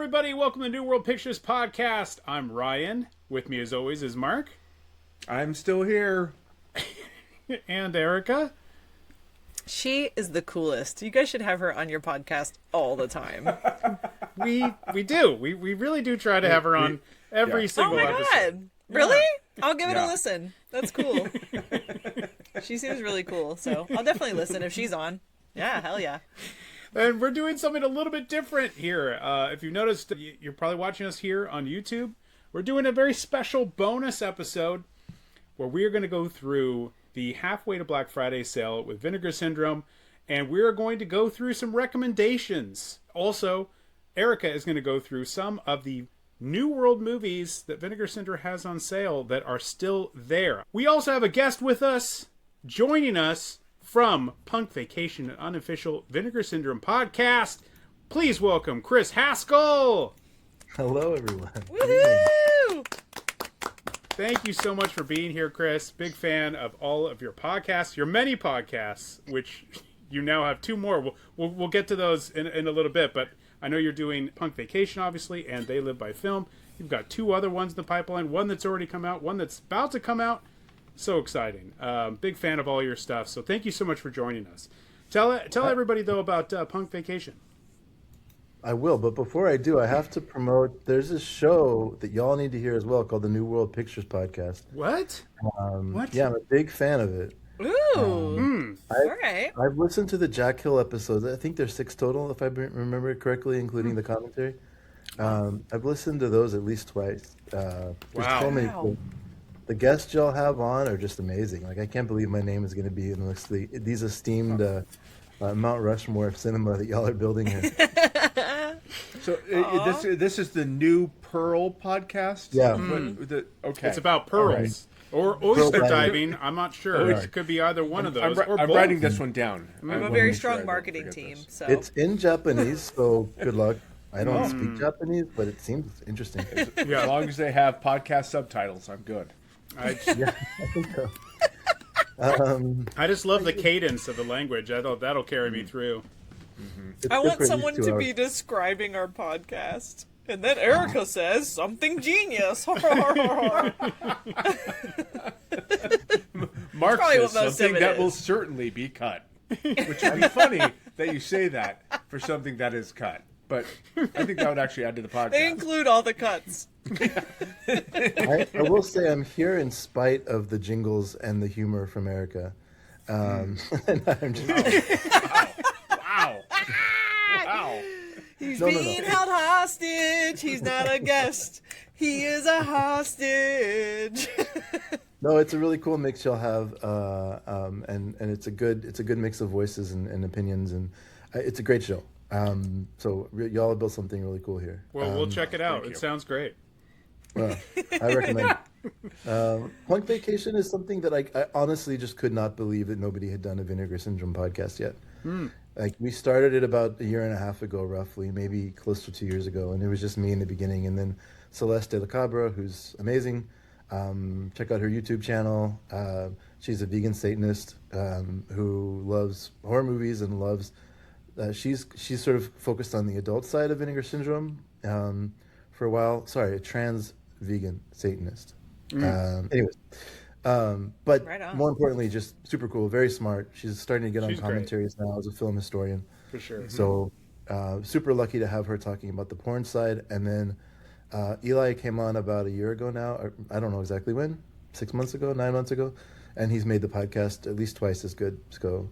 everybody. Welcome to New World Pictures Podcast. I'm Ryan. With me, as always, is Mark. I'm still here. And Erica. She is the coolest. You guys should have her on your podcast all the time. We do. We really do try to have her on every single episode. Oh my god. Really? I'll give it a listen. That's cool. She seems really cool, so I'll definitely listen if she's on. Yeah, hell yeah. And we're doing something a little bit different here. If you noticed, you're probably watching us here on YouTube. We're doing a very special bonus episode where we are going to go through the Halfway to Black Friday sale with Vinegar Syndrome, and we're going to go through some recommendations. Also, Erica is going to go through some of the New World movies that Vinegar Syndrome has on sale that are still there. We also have a guest with us, joining us from Punk Vacation, an unofficial Vinegar Syndrome podcast. Please welcome Chris Haskell. Hello, everyone. Woohoo! Thank you so much for being here, Chris. Big fan of all of your podcasts, your many podcasts, which you now have two more. We'll get to those in a little bit, but I know you're doing Punk Vacation, obviously, and They Live by Film. You've got two other ones in the pipeline, one that's already come out, one that's about to come out. So exciting. Big fan of all your stuff, so thank you so much for joining us. Tell everybody, though, about Punk Vacation. I will, but before I do, I have to promote, there's a show that y'all need to hear as well called the New World Pictures Podcast. What? What? Yeah, I'm a big fan of it. Ooh. All right. I've listened to the Jack Hill episodes. I think there's 6 total, if I remember it correctly, including the commentary. I've listened to those at least twice. There's so many cool. The guests y'all have on are just amazing. Like, I can't believe my name is going to be in these esteemed Mount Rushmore of cinema that y'all are building here. So this is the new Pearl podcast? Yeah. Okay. It's about pearls. Right. Or oyster diving. I'm not sure. It could be either one of those. I'm writing this one down. We have a very strong marketing team. So it's in Japanese, so good luck. I don't speak Japanese, but it seems interesting. As long as they have podcast subtitles, I'm good. Yeah, I think so. I just love the cadence of the language. That'll carry me through. I want someone to be describing our podcast. And then Erica says something genius. Mark probably says what most something of it that is. will certainly be cut. Which would be funny that you say that for something that is cut. But I think that would actually add to the podcast. They include all the cuts. I will say I'm here in spite of the jingles and the humor from Erica. And I'm just... Wow. He's being held hostage. He's not a guest. He is a hostage. No, it's a really cool mix y'all have, and it's a good mix of voices and opinions, and it's a great show. So y'all have built something really cool here. Well, we'll check it out. It sounds great. Well, I recommend it. Punk Vacation is something that I honestly just could not believe that nobody had done a Vinegar Syndrome podcast yet. Like, we started it about 1.5 years ago, roughly, maybe close to 2 years ago, and it was just me in the beginning, and then Celeste de la Cabra, who's amazing. Check out her YouTube channel. She's a vegan Satanist who loves horror movies and loves. She's sort of focused on the adult side of Vinegar Syndrome for a while. Sorry, a trans vegan Satanist. Anyways, but right more importantly, just super cool, very smart. She's starting to get on commentaries now as a film historian. For sure. So super lucky to have her talking about the porn side. And then Eli came on about 1 year ago now. Or I don't know exactly when, 6 months ago, 9 months ago. And he's made the podcast at least twice as good. So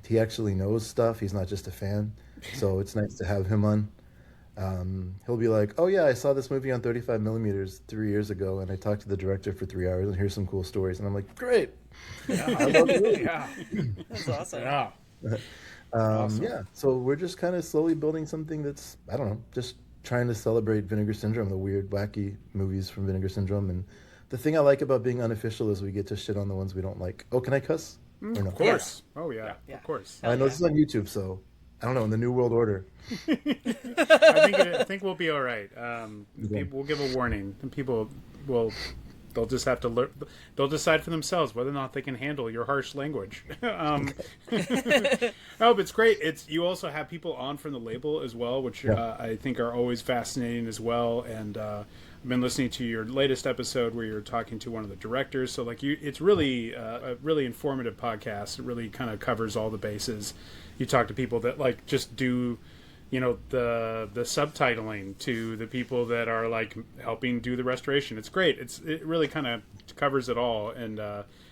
he actually knows stuff. He's not just a fan. So it's nice to have him on. He'll be like, oh yeah, I saw this movie on 35 millimeters 3 years ago, and I talked to the director for 3 hours, and here's some cool stories. And I'm like, great. I love it. Yeah. That's awesome. Yeah. Awesome. Yeah. So we're just kind of slowly building something that's, I don't know, just trying to celebrate Vinegar Syndrome, the weird, wacky movies from Vinegar Syndrome. And the thing I like about being unofficial is we get to shit on the ones we don't like. Oh, can I cuss? Or no? Of course. Yeah. Oh yeah. Of course. I know this is on YouTube, so I don't know, in the New World Order. I think we'll be all right. We'll give a warning, and people will They'll just have to learn. They'll decide for themselves whether or not they can handle your harsh language. No, but it's great. You also have people on from the label as well, which I think are always fascinating as well. And I've been listening to your latest episode where you're talking to one of the directors. So it's really a really informative podcast. It really kind of covers all the bases. You talk to people that like just do, the subtitling, to the people that are like helping do the restoration. It's great. It really kind of covers it all. And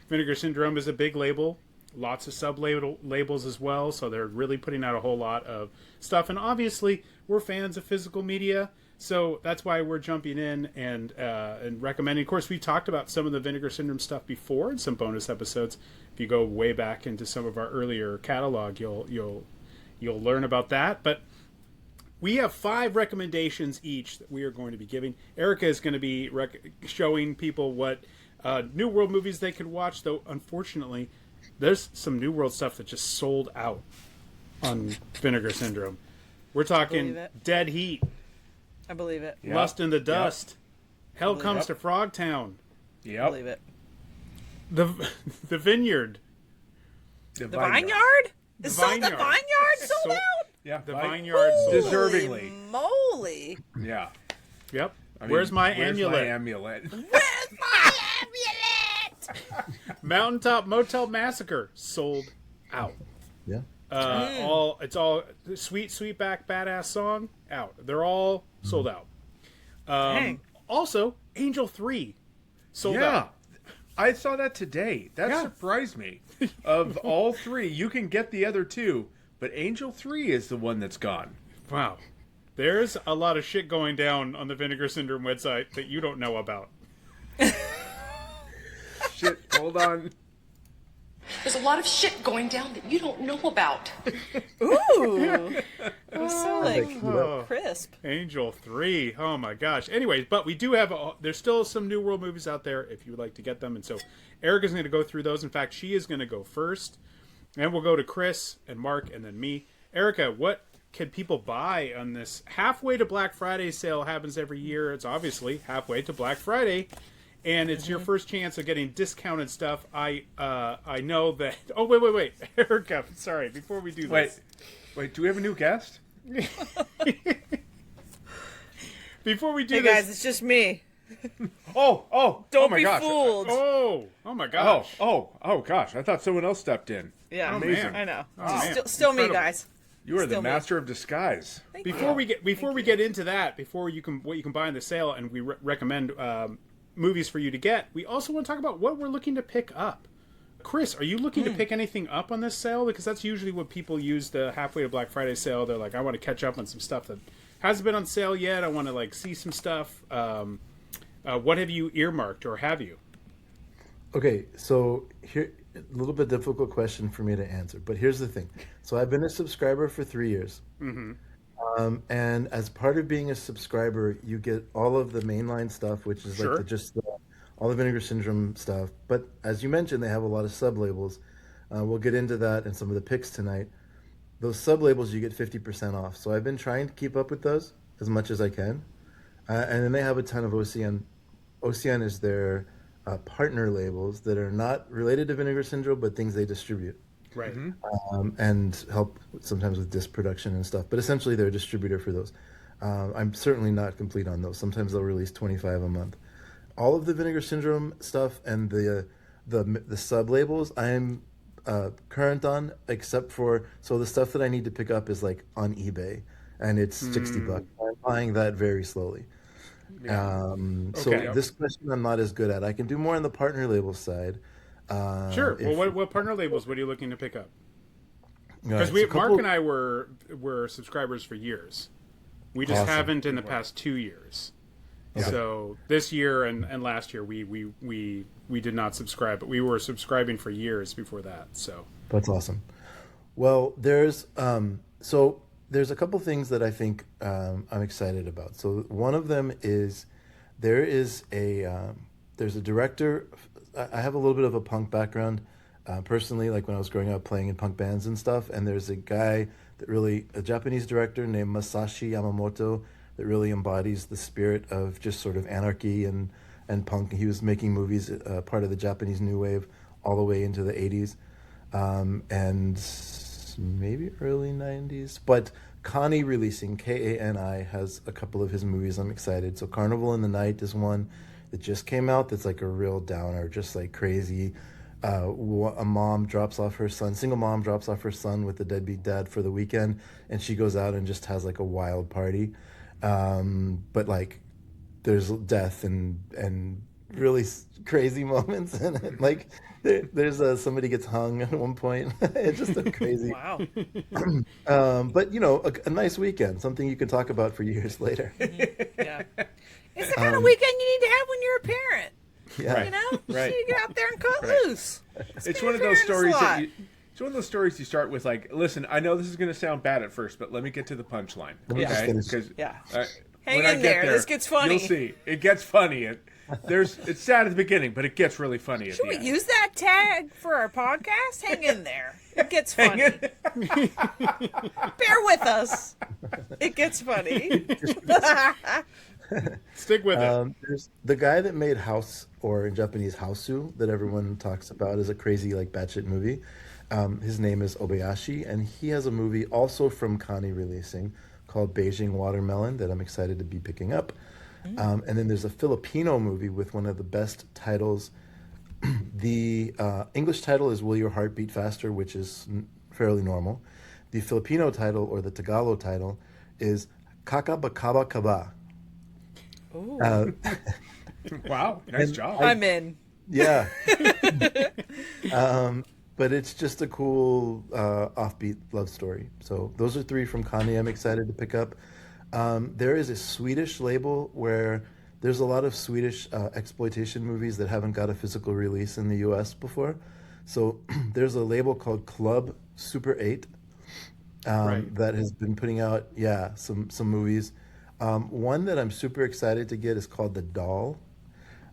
Vinegar Syndrome is a big label, lots of labels as well. So they're really putting out a whole lot of stuff. And obviously, we're fans of physical media, so that's why we're jumping in and recommending. Of course, we've talked about some of the Vinegar Syndrome stuff before in some bonus episodes. If you go way back into some of our earlier catalog, you'll learn about that. But we have 5 recommendations each that we are going to be giving. Erica is going to be showing people what New World movies they could watch, though unfortunately there's some New World stuff that just sold out on Vinegar Syndrome. We're talking Dead Heat. I believe it. Yep. Lust in the Dust. Yep. Hell Comes to Frogtown. Yep. I believe it. The Vineyard. The Vineyard? The Vineyard sold out? Yeah. The Vineyard. Deservingly. Holy moly. Yeah. Yep. I mean, Where's my amulet? Where's my amulet? Mountaintop Motel Massacre sold out. Yeah. It's all sweet back badass song out. They're all sold out. Dang. Also, Angel 3 sold out. I saw that today. That surprised me. Of all 3, you can get the other 2, but Angel 3 is the one that's gone. Wow. There's a lot of shit going down on the Vinegar Syndrome website that you don't know about. Shit, hold on. There's a lot of shit going down that you don't know about. Ooh. It was so crisp. Angel 3. Oh my gosh. Anyways, but we do have there's still some New World movies out there if you would like to get them. And so Erica's going to go through those. In fact, she is going to go first. And we'll go to Chris and Mark and then me. Erica, what can people buy on this halfway to Black Friday sale? Happens every year. It's obviously halfway to Black Friday. And it's your first chance of getting discounted stuff. I know that... Oh, wait. Erica, sorry. Before we do this... Wait, do we have a new guest? Before we do Hey this... guys, it's just me. Don't be fooled. Oh my gosh. Oh gosh. I thought someone else stepped in. Yeah, Amazing. I know. Oh, man. Still me, Incredible. guys. You are the Still me. master of disguise. Before we get into that, what you can buy in the sale, and we recommend movies for you to get, we also want to talk about what we're looking to pick up. Chris, are you looking to pick anything up on this sale? Because that's usually what people use the halfway to Black Friday sale. They're like, I want to catch up on some stuff that hasn't been on sale yet. I want to see some stuff. What have you earmarked, or have you? Okay, so here, a little bit difficult question for me to answer, but here's the thing. So I've been a subscriber for 3 years. Mm-hmm. And as part of being a subscriber, you get all of the mainline stuff, which is Sure. all the Vinegar Syndrome stuff. But as you mentioned, they have a lot of sub-labels. We'll get into that in some of the picks tonight. Those sub-labels, you get 50% off. So I've been trying to keep up with those as much as I can. And then they have a ton of OCN. OCN is their partner labels that are not related to Vinegar Syndrome, but things they distribute. Right. And help sometimes with disc production and stuff. But essentially, they're a distributor for those. I'm certainly not complete on those. Sometimes they'll release 25 a month. All of the Vinegar Syndrome stuff and the sub-labels I'm current on, except for... So the stuff that I need to pick up is on eBay, and it's $60. I'm buying that very slowly. Yeah. So Okay. this question I'm not as good at. I can do more on the partner label side. Sure. Well, what partner labels? What are you looking to pick up? Because Mark and I were subscribers for years. We just Awesome. haven't in the past 2 years. Okay. So this year and last year we did not subscribe, but we were subscribing for years before that. So That's awesome. Well, there's a couple things that I think I'm excited about. So one of them is there's a director. I have a little bit of a punk background personally, like when I was growing up playing in punk bands and stuff. And there's a guy a Japanese director named Masashi Yamamoto that really embodies the spirit of just sort of anarchy and and punk. He was making movies, part of the Japanese New Wave, all the way into the 80s, and maybe early 90s. But Kani releasing, Kani, has a couple of his movies I'm excited. So Carnival in the Night is one that just came out that's like a real downer, just like crazy. A mom drops off her son, single mom drops off her son with the deadbeat dad for the weekend, and she goes out and just has like a wild party. But like there's death and really crazy moments in it. Like there's somebody gets hung at one point. It's just a crazy. Wow. But you know, a nice weekend, something you can talk about for years later. Yeah. It's the kind of weekend you need to have when you're a parent. Yeah. You know? Right. So you get out there and cut loose. It's one of those stories that it's one of those stories you start with like, listen, I know this is going to sound bad at first, but let me get to the punchline. me just Okay? finish. Because Yeah. when Hang I in get there. This gets funny. You'll see. It gets funny. It's sad at the beginning, but it gets really funny at Should the we end. use that tag for our podcast? Hang in there. It gets funny. Bear with us. It gets funny. Stick with it. There's the guy that made House, or in Japanese Hausu, that everyone talks about is a crazy like batshit movie. His name is Obayashi, and he has a movie also from Kani releasing called Beijing Watermelon that I'm excited to be picking up. And then there's a Filipino movie with one of the best titles. The English title is Will Your Heart Beat Faster, which is fairly normal. The Filipino title, or the Tagalog title, is Kakabakaba Kaba. Wow, nice job. I'm in. Yeah. But it's just a cool offbeat love story. So those are three from Kanye I'm excited to pick up. There is a Swedish label where there's a lot of Swedish exploitation movies that haven't got a physical release in the US before. So there's a label called Club Super 8 that has been putting out, some movies. One that I'm super excited to get is called The Doll.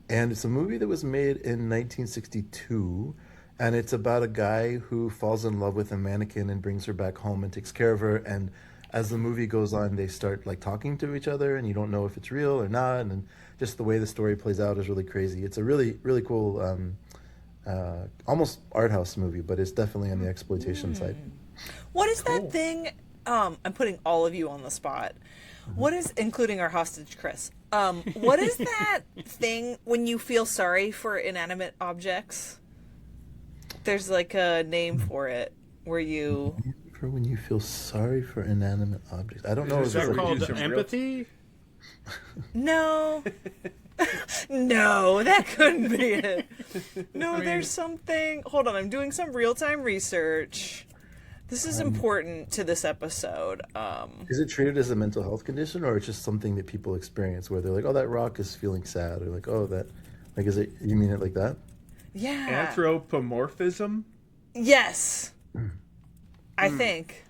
And it's a movie that was made in 1962. And it's about a guy who falls in love with a mannequin and brings her back home and takes care of her. And as the movie goes on, they start like talking to each other, and you don't know if it's real or not. And just the way the story plays out is really crazy. It's a really, really cool, almost art house movie, but it's definitely on the exploitation side. What is that thing? I'm putting all of you on the spot. What is, including our hostage, Chris? What is that thing when you feel sorry for inanimate objects? There's like a name for it where you. For when you feel sorry for inanimate objects. I don't know. Is that like called some real- empathy? No. No, that couldn't be it. No, there's something. Hold on, I'm doing some real-time research. This is important to this episode. Is it treated as a mental health condition, or it's just something that people experience where they're like, oh, that rock is feeling sad, or like, oh, that, like, is it, you mean it like that? Yeah. Anthropomorphism. Yes. I think.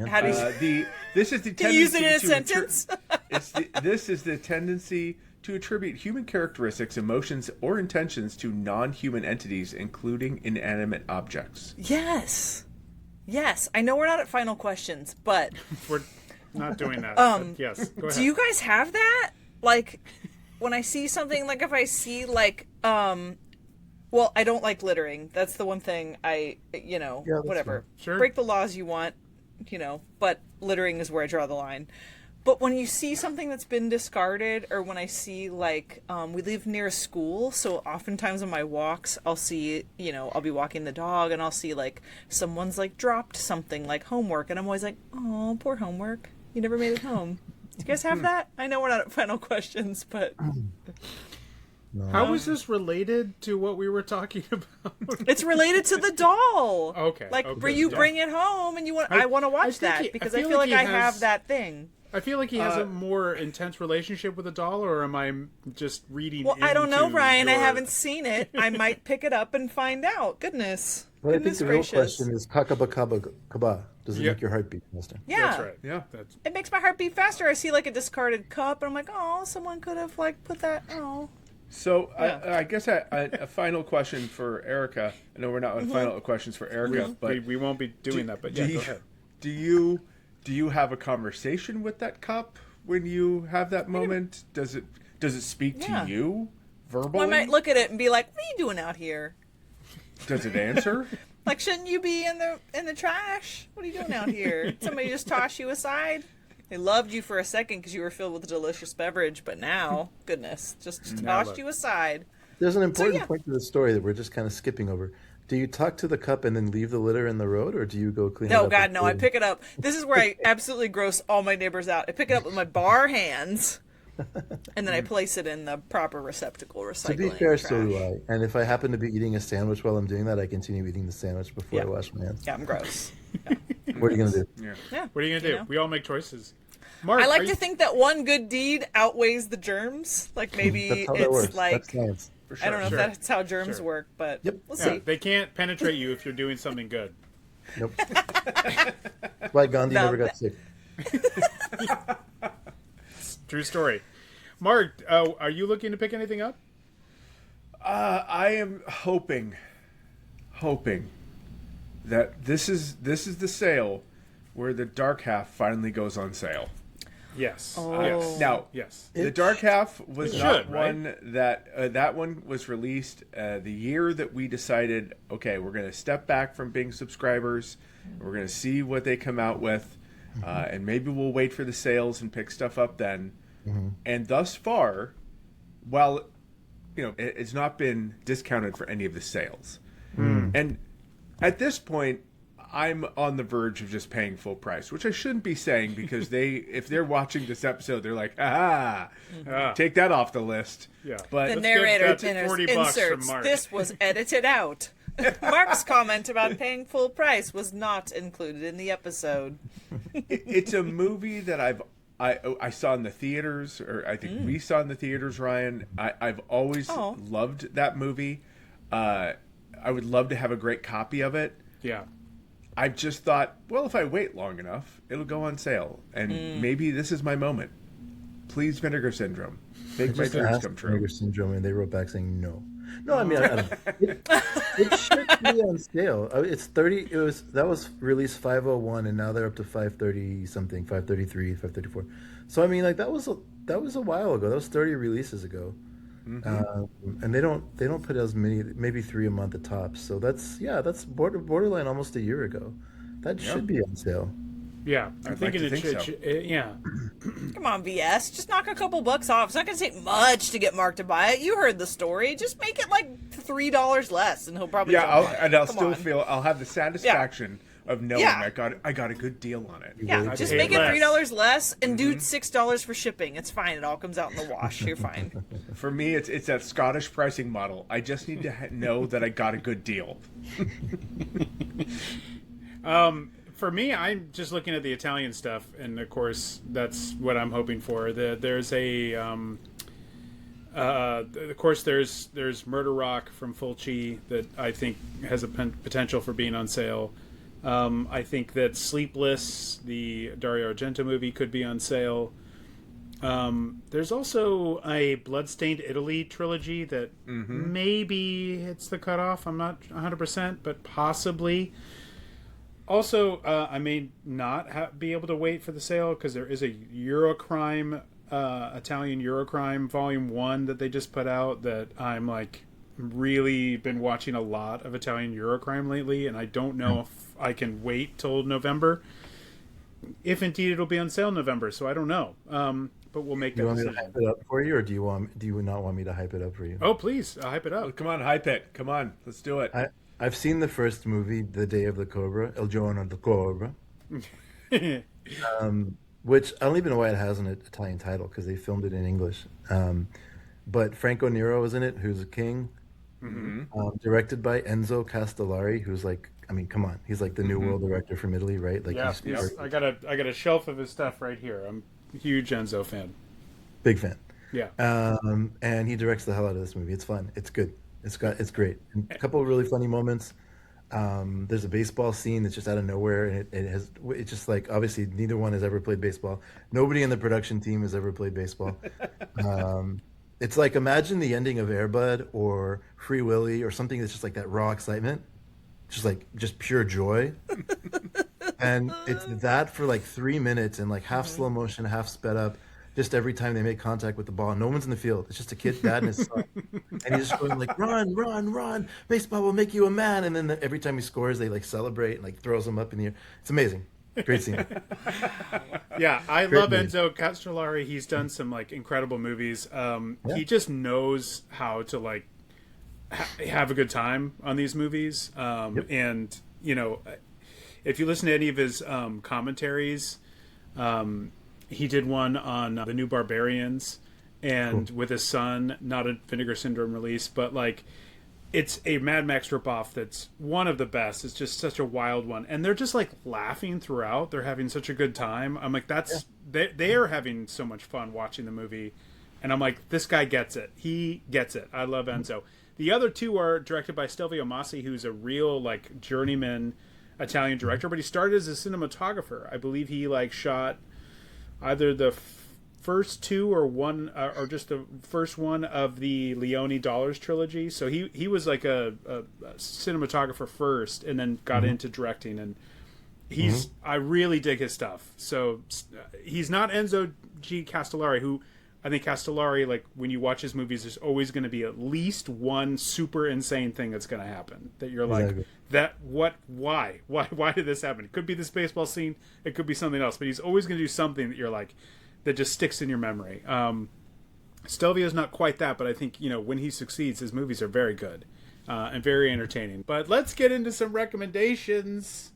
How do you This is the do you use it in a tendency to sentence? this is the tendency to attribute human characteristics, emotions, or intentions to non-human entities, including inanimate objects. Yes. Yes. I know we're not at final questions, but We're not doing that. But yes, go ahead. do you guys have that? Like, when I see something, like if I see like, well, I don't like littering. That's the one thing I, that's whatever. fine. Sure. Break the laws you want, but littering is where I draw the line. But when you see something that's been discarded, or when I see like, we live near a school, so oftentimes on my walks, I'll see, I'll be walking the dog and I'll see like someone's like dropped something like homework, and I'm always like, oh, poor homework. You never made it home. Do you guys have that? I know we're not at final questions, but No. How is this related to what we were talking about? it's related to the doll. Okay, Like okay, where you yeah. bring it home and I want to watch that because I feel like he I has- have that thing. I feel like he has a more intense relationship with the doll, or am I just reading? Well, I don't know, into Ryan. I your- haven't seen it. I might pick it up and find out. Goodness. But I think Goodness the real gracious. question is Kakabakaba. Does it Yeah. make your heart beat faster? Yeah. That's right. Yeah. That's It makes my heart beat faster. I see like a discarded cup and I'm like, oh, someone could have like put that. Oh. So Yeah. I guess a final question for Erica. I know we're not on final questions for Erica, but we won't be doing that. But yeah, go ahead. do you have a conversation with that cup when you have that moment? Does it speak Yeah. to you verbally? I might look at it and be like, "What are you doing out here? Does it answer? Like, shouldn't you be in the trash? What are you doing out here? Did somebody just toss you aside? They loved you for a second because you were filled with a delicious beverage, but now, goodness, just tossed you aside." There's an important point to the story that we're just kind of skipping over. Do you talk to the cup and then leave the litter in the road, or do you go clean it up? No, God, no. I pick it up. This is where I absolutely gross all my neighbors out. I pick it up with my bare hands, and then I place it in the proper receptacle, recycling. To be fair, trash. so do I. And if I happen to be eating a sandwich while I'm doing that, I continue eating the sandwich before I wash my hands. Yeah, I'm gross. What are you going to do? Yeah. What are you gonna do? We all make choices. Mark, I like to think that one good deed outweighs the germs. Like maybe That's how that it's works. like That's science. For sure. I don't know if that's how germs work, but we'll see. They can't penetrate you if you're doing something good. Nope. That's why Gandhi never got sick. True story. Mark, are you looking to pick anything up? I am hoping that this is the sale where the dark half finally goes on sale. Yes. Oh. Yes. Now, yes. The dark half was not should, right? one that one was released the year that we decided, okay, we're going to step back from being subscribers. We're going to see what they come out with, and maybe we'll wait for the sales and pick stuff up then. And thus far, while it's not been discounted for any of the sales, and at this point, I'm on the verge of just paying full price, which I shouldn't be saying because if they're watching this episode, they're like, take that off the list. Yeah. But The Let's narrator get that $40 from inserts, Mark. "This was edited out." Mark's comment about paying full price was not included in the episode. it's a movie that I saw in the theaters, or I think we saw in the theaters, Ryan. I've always loved that movie. I would love to have a great copy of it. Yeah. I just thought, well, if I wait long enough, it'll go on sale. And maybe this is my moment. Please, Vinegar Syndrome. Make my dreams come true. Vinegar Syndrome, and they wrote back saying no. No, I mean, I don't know. It should be on sale. It's 30. That was released 501, and now they're up to 530 something, 533, 534. So I mean, like that was a while ago. That was 30 releases ago. And they don't put as many, maybe 3 a month at tops. So that's borderline almost a year ago. That should be on sale. Yeah. I'm thinking like to think so. yeah. Come on, VS. Just knock a couple bucks off. It's not going to take much to get Mark to buy it. You heard the story. Just make it like $3 less, and he'll probably I'll Come still on. I'll have the satisfaction of knowing I got a good deal on it. Yeah, just pay make it less. $3 less and do $6 for shipping. It's fine. It all comes out in the wash. You're fine. For me, it's that Scottish pricing model. I just need to know that I got a good deal. For me, I'm just looking at the Italian stuff, and of course, that's what I'm hoping for. There's of course, there's Murder Rock from Fulci that I think has a potential for being on sale. I think that Sleepless, the Dario Argento movie, could be on sale. There's also a Bloodstained Italy trilogy that maybe hits the cutoff. I'm not 100%, but possibly. Also, I may not be able to wait for the sale because there is a Eurocrime, Italian Eurocrime Volume 1 that they just put out that I'm like really been watching a lot of Italian Eurocrime lately, and I don't know if I can wait till November. If indeed it'll be on sale in November, so I don't know. But we'll make that Do you want me decision. to hype it up for you, or do you not want me to hype it up for you? Oh, please, hype it up. Come on, hype it. Come on, let's do it. I've seen the first movie, The Day of the Cobra, El Giorno del Cobra, which I don't even know why it has an Italian title because they filmed it in English. But Franco Nero was in it, who's a king. Directed by Enzo Castellari, who's like, I mean, come on, he's like the New World director from Italy, right? Like, Yeah, I got a shelf of his stuff right here. I'm a huge Enzo fan. Big fan. Yeah. And he directs the hell out of this movie. It's fun. It's good. It's great. And a couple of really funny moments. There's a baseball scene that's just out of nowhere, and it's just like, obviously neither one has ever played baseball. Nobody in the production team has ever played baseball. It's like, imagine the ending of Air Bud or Free Willy or something that's just like that raw excitement, just pure joy. And it's that for like 3 minutes and like half slow motion, half sped up. just every time they make contact with the ball. No one's in the field. It's just a kid, dad, and his son. And he's just going like, run, run, run. Baseball will make you a man. And then every time he scores, they like celebrate and like throws him up in the air. It's amazing. Great scene. Yeah, I Great love movie. Enzo Castellari. He's done some like incredible movies. He just knows how to like have a good time on these movies. And you know, if you listen to any of his commentaries, he did one on The New Barbarians, and with his son, not a Vinegar Syndrome release, but like it's a Mad Max ripoff that's one of the best. It's just such a wild one, and they're just like laughing throughout. They're having such a good time. I'm like, they are having so much fun watching the movie, and I'm like, this guy gets it. He gets it. I love Enzo. The other two are directed by Stelvio Massi, who's a real like journeyman Italian director, but he started as a cinematographer. I believe he like shot either the first two or one, or just the first one of the Leone Dollars trilogy. So he was like a cinematographer first, and then got into directing. And I really dig his stuff. So he's not Enzo G. Castellari, who I think Castellari, like when you watch his movies, there's always going to be at least one super insane thing that's going to happen that you're like, why did this happen? It could be this baseball scene, it could be something else, but he's always going to do something that you're like, that just sticks in your memory. Stelvio's not quite that, but I think, you know, when he succeeds, his movies are very good and very entertaining. But let's get into some recommendations.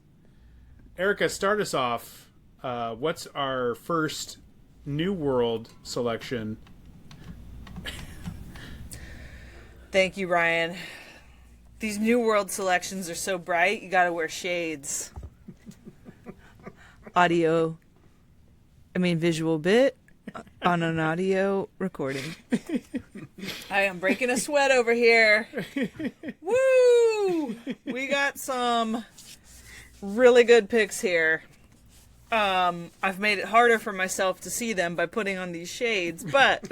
Erica, start us off. What's our first New World selection? Thank you, Ryan. These New World selections are so bright, you gotta wear shades. Visual bit on an audio recording. I am breaking a sweat over here. Woo! We got some really good picks here. I've made it harder for myself to see them by putting on these shades, but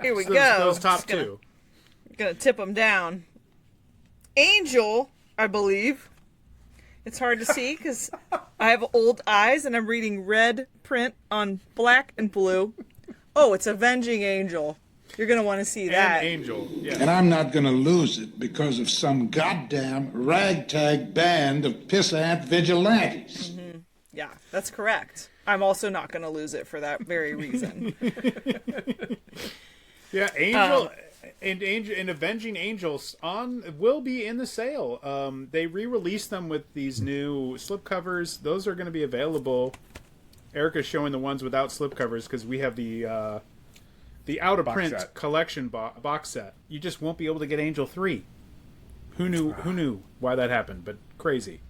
here we go. Those top two. Gonna tip them down. Angel, I believe. It's hard to see because I have old eyes and I'm reading red print on black and blue. Oh, it's Avenging Angel. You're going to want to see that. And Angel, yeah. And I'm not going to lose it because of some goddamn ragtag band of pissant vigilantes. Mm-hmm. Yeah, that's correct. I'm also not going to lose it for that very reason. Yeah, Angel... And Avenging Angels will be in the sale. They re-released them with these new slipcovers. Those are going to be available. Erica's showing the ones without slipcovers because we have the out of print collection box set. You just won't be able to get Angel 3. Who knew why that happened? But crazy.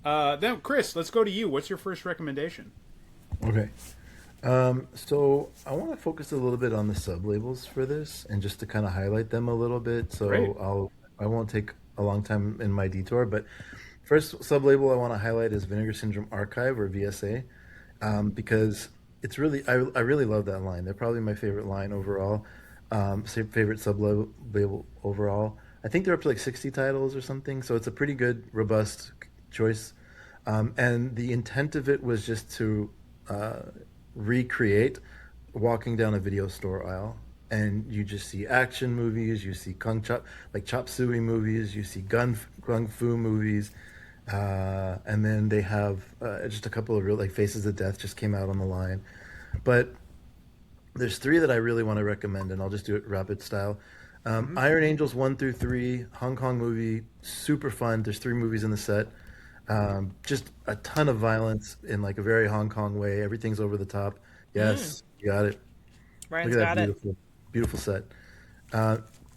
Then Chris, let's go to you. What's your first recommendation? Okay. So I want to focus a little bit on the sub-labels for this and just to kind of highlight them a little bit. So Great. I won't take a long time in my detour, but first sub-label I want to highlight is Vinegar Syndrome Archive, or VSA, because it's really, I really love that line. They're probably my favorite line overall, favorite sub-label overall. I think they're up to like 60 titles or something, so it's a pretty good, robust choice. And the intent of it was just to recreate walking down a video store aisle, and you just see action movies, you see chop suey movies, you see kung fu movies, and then they have just a couple of real, like Faces of Death just came out on the line. But there's three that I really want to recommend, and I'll just do it rapid style. Iron Angels 1 through 3, Hong Kong movie, super fun. There's 3 movies in the set. Just a ton of violence in like a very Hong Kong way. Everything's over the top. Yes, you got it. Ryan's Look at that got beautiful set.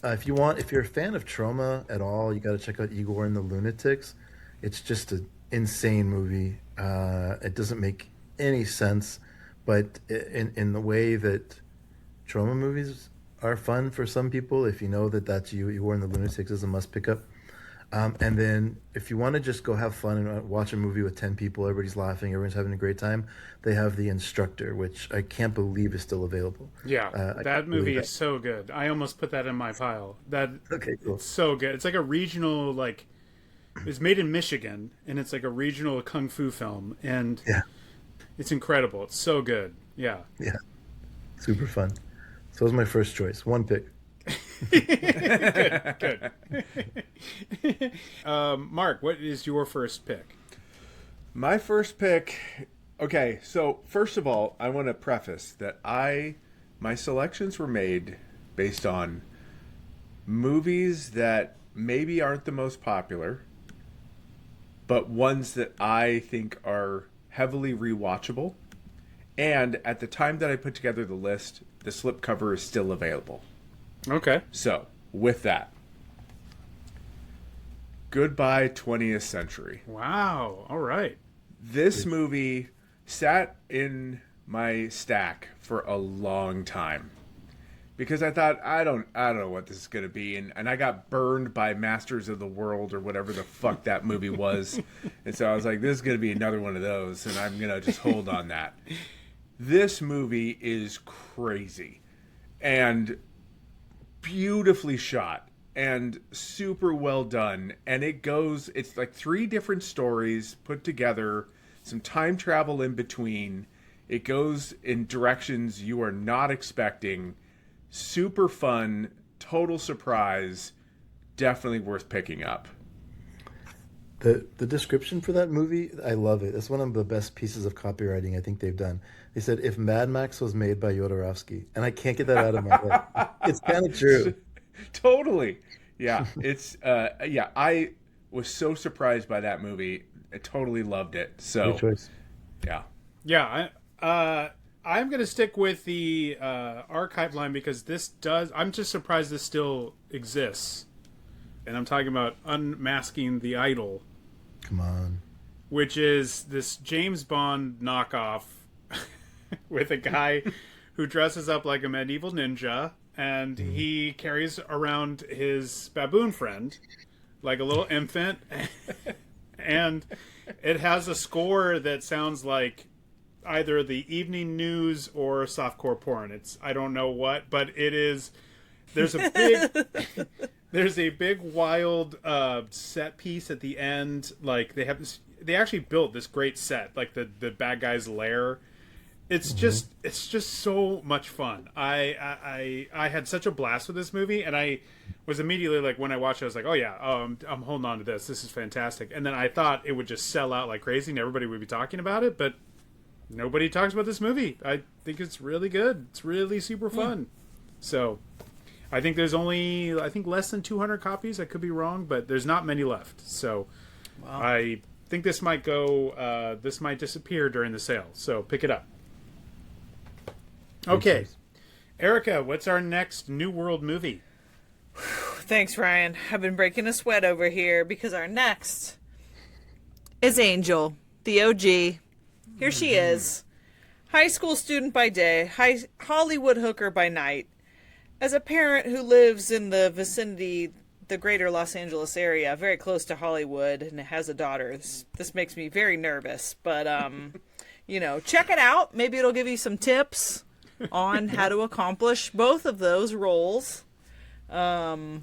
If you're a fan of Trauma at all, you got to check out Igor and the Lunatics. It's just an insane movie. It doesn't make any sense, but in the way that Trauma movies are fun for some people, if you know that that's you, Igor and the Lunatics is a must pick up. And then if you want to just go have fun and watch a movie with 10 people, everybody's laughing, everyone's having a great time, they have The Instructor, which I can't believe is still available. Yeah, that movie is so good. I almost put that in my pile. Okay, cool. It's so good. It's like a regional, like, it's made in Michigan, and it's like a regional kung fu film, and it's incredible. It's so good. Yeah. Yeah. Super fun. So it was my first choice. One pick. Good. Mark, what is your first pick? My first pick. Okay, so first of all, I want to preface that my selections were made based on movies that maybe aren't the most popular, but ones that I think are heavily rewatchable. And at the time that I put together the list, the slipcover is still available. Okay. So, with that, Goodbye 20th Century. Wow. All right. This movie sat in my stack for a long time because I thought I don't know what this is going to be, and I got burned by Masters of the World or whatever the fuck that movie was. And so I was like, this is going to be another one of those, and I'm going to just hold on that. This movie is crazy and beautifully shot and super well done, and it's like 3 different stories put together, some time travel in between. It goes in directions you are not expecting. Super fun, total surprise, definitely worth picking up. The description for that movie, I love it. It's one of the best pieces of copywriting I think they've done. They said, if Mad Max was made by Jodorowsky, and I can't get that out of my head. It's kind of true. Totally. Yeah. It's, I was so surprised by that movie. I totally loved it. So, Good choice. Yeah. Yeah. I'm going to stick with the archive line because I'm just surprised this still exists. And I'm talking about Unmasking the Idol. Come on. Which is this James Bond knockoff with a guy who dresses up like a medieval ninja, and he carries around his baboon friend like a little infant, and it has a score that sounds like either the evening news or softcore porn. I don't know what, but it is. There's a big wild set piece at the end. Like they actually built this great set, like the bad guy's lair. It's just so much fun. I had such a blast with this movie, and I was immediately like, when I watched it, I was like, oh yeah, I'm holding on to this. This is fantastic. And then I thought it would just sell out like crazy, and everybody would be talking about it, but nobody talks about this movie. I think it's really good. It's really super fun. So I think there's only less than 200 copies. I could be wrong, but there's not many left. So wow. I think this might go. This might disappear during the sale. So pick it up. Okay, Erica, what's our next New World movie? Thanks, Ryan. I've been breaking a sweat over here because our next is Angel, the OG. Here she is. High school student by day, Hollywood hooker by night. As a parent who lives in the vicinity, the greater Los Angeles area, very close to Hollywood, and has a daughter, this makes me very nervous. But, check it out. Maybe it'll give you some tips on how to accomplish both of those roles. Pick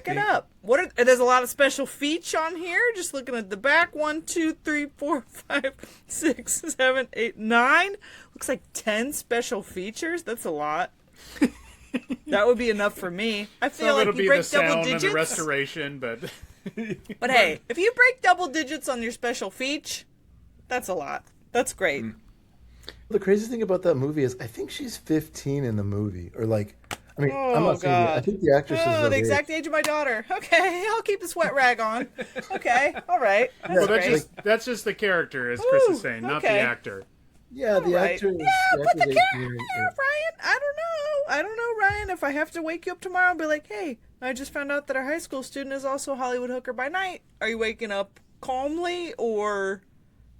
it up. There's a lot of special features on here. Just looking at the back. 1, 2, 3, 4, 5, 6, 7, 8, 9. Looks like 10 special features. That's a lot. That would be enough for me. I feel like you break double digits. And the restoration, but but hey, if you break double digits on your special feature, that's a lot. That's great. The crazy thing about that movie is I think she's 15 in the movie, or like, I'm Oh, not saying that. I God. think the actress is Oh, of the age. exact age of my daughter. Okay, I'll keep the sweat rag on. Okay, all right. That's well, great. that's just the character, as Chris is Ooh, saying, not okay. the actor. Yeah, the Right. actor is. Yeah, but the actor's character, 18, Ryan, I don't know, Ryan. If I have to wake you up tomorrow and be like, hey, I just found out that our high school student is also a Hollywood hooker by night. Are you waking up calmly, or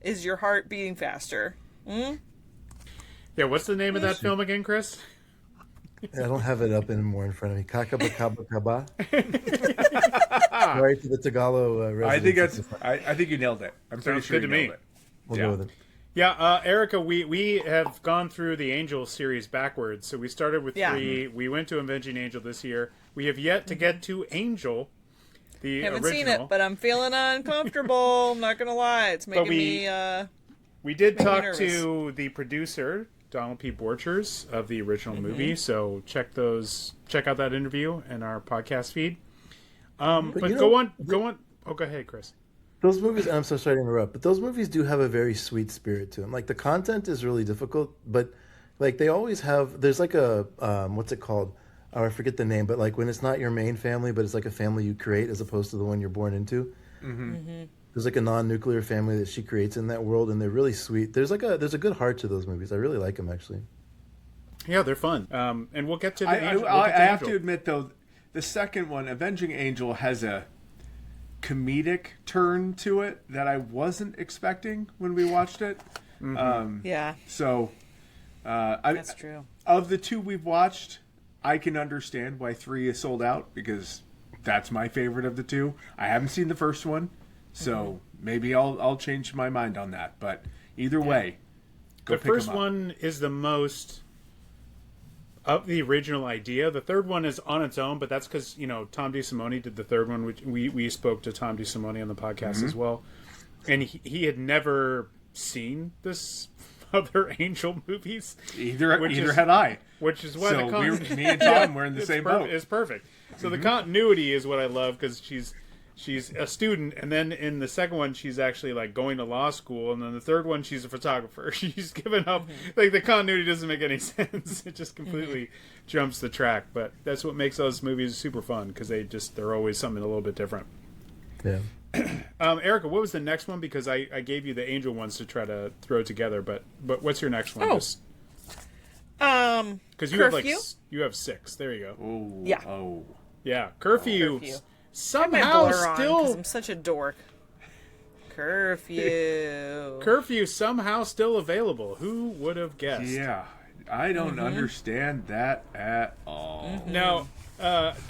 is your heart beating faster? Yeah, what's the name of that film again, Chris? I don't have it up anymore in front of me. Kakabakabakaba. Right to the Tagalog residents. I think you nailed it. I'm pretty Sounds sure good you to nailed me. it. We'll Yeah. go with it. Yeah, Erica, we have gone through the Angel series backwards. So we started with 3. We went to Avenging Angel this year. We have yet to get to Angel, the Haven't original. seen it, but I'm feeling uncomfortable. I'm not gonna lie, it's making we me. We did talk nervous. to the producer, Donald P. Borchers of the original movie. So check out that interview in our podcast feed. But go on. Oh, go ahead, Chris. Those movies, and I'm so sorry to interrupt, but those movies do have a very sweet spirit to them. Like, the content is really difficult, but like they always have, there's like a, what's it called? Oh, I forget the name, but like when it's not your main family, but it's like a family you create as opposed to the one you're born into. There's like a non-nuclear family that she creates in that world, and they're really sweet. There's a good heart to those movies. I really like them, actually. Yeah, they're fun. And we'll get to the I have to admit, though, the second one, Avenging Angel, has a comedic turn to it that I wasn't expecting when we watched it. Yeah. So, That's true. Of the two we've watched, I can understand why 3 is sold out, because that's my favorite of the two. I haven't seen the first one, so maybe I'll change my mind on that. But either way, go the pick 'em first up. one is the most of the original idea. The third one is on its own, but that's because Tom DeSimone did the third one, which we spoke to Tom DeSimone on the podcast as well, and he had never seen this other Angel movies. Either had I. Which is why So me and Tom were in the same boat. It's perfect. So the continuity is what I love, because she's a student, and then in the second one she's actually like going to law school, and then the third one she's a photographer. She's given up. Like, the continuity doesn't make any sense. It just completely jumps the track. But that's what makes those movies super fun, because they're always something a little bit different. Yeah. Erica, what was the next one? Because I gave you the Angel ones to try to throw together, but what's your next one? Because you have 6. There you go. Oh, Yeah. Oh. Yeah, Curfew. Curfew. Somehow Because still I'm such a dork. Curfew. Curfew somehow still available. Who would have guessed? Yeah. I don't understand that at all. Now,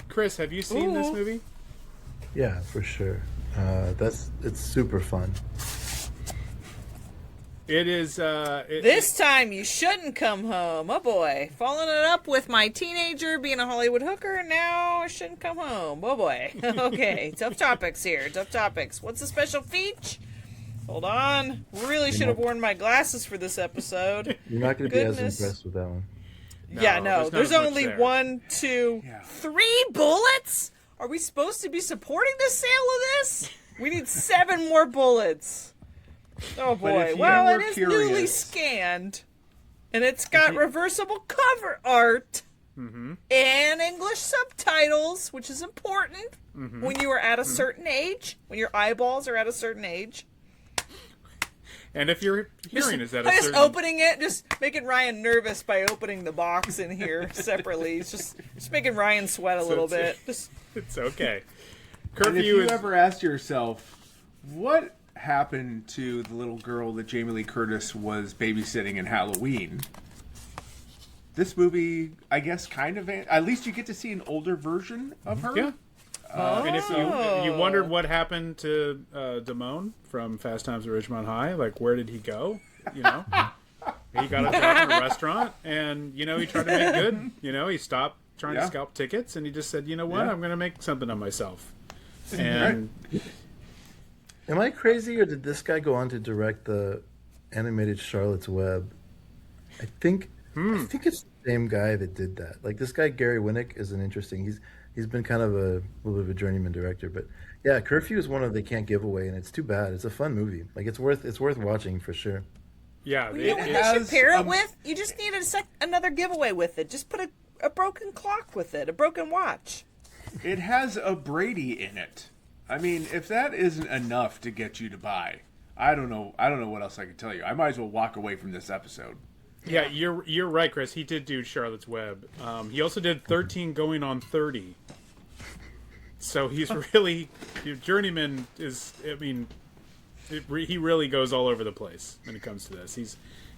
Chris, have you seen this movie? Yeah, for sure. It's super fun. It is. This time you shouldn't come home. Oh boy. Following it up with my teenager being a Hollywood hooker, now I shouldn't come home. Oh boy. Okay, tough topics here. Tough topics. What's the special feature? Hold on. Really should have worn my glasses for this episode. You're not going to be as impressed with that one. No, There's not much only there. 1, 2, 3 bullets? Are we supposed to be supporting the sale of this? We need 7 more bullets. Oh boy. Well, it is newly scanned. And it's got reversible cover art. And English subtitles, which is important when you are at a certain age, when your eyeballs are at a certain age. And if your hearing is at a Just certain... opening it, just making Ryan nervous by opening the box in here separately. It's just making Ryan sweat a little bit. It's okay. And if Curfew you is... ever asked yourself, what happened to the little girl that Jamie Lee Curtis was babysitting in Halloween? This movie, I guess, kind of... At least you get to see an older version of her. Yeah. And if you wondered what happened to Damone from Fast Times at Ridgemont High, like, where did he go? He got a job in a restaurant, and he tried to make good. He stopped trying to scalp tickets, and he just said, I'm going to make something of myself. And Am I crazy, or did this guy go on to direct the animated Charlotte's Web? I think it's the same guy that did that. Like, this guy Gary Winnick is an interesting. He's been kind of a little bit of a journeyman director, but yeah, Curfew is one of they can't give away, and it's too bad. It's a fun movie. Like, it's worth watching for sure. yeah, You know what you should pair it with? You just need another giveaway with it. Just put a broken clock with it, a broken watch. It has a Brady in it. I mean, if that isn't enough to get you to buy, I don't know what else I can tell you. I might as well walk away from this episode. Yeah, you're right, Chris. He did do Charlotte's Web. He also did 13 going on 30. So he's really journeyman is. I mean, he really goes all over the place when it comes to this.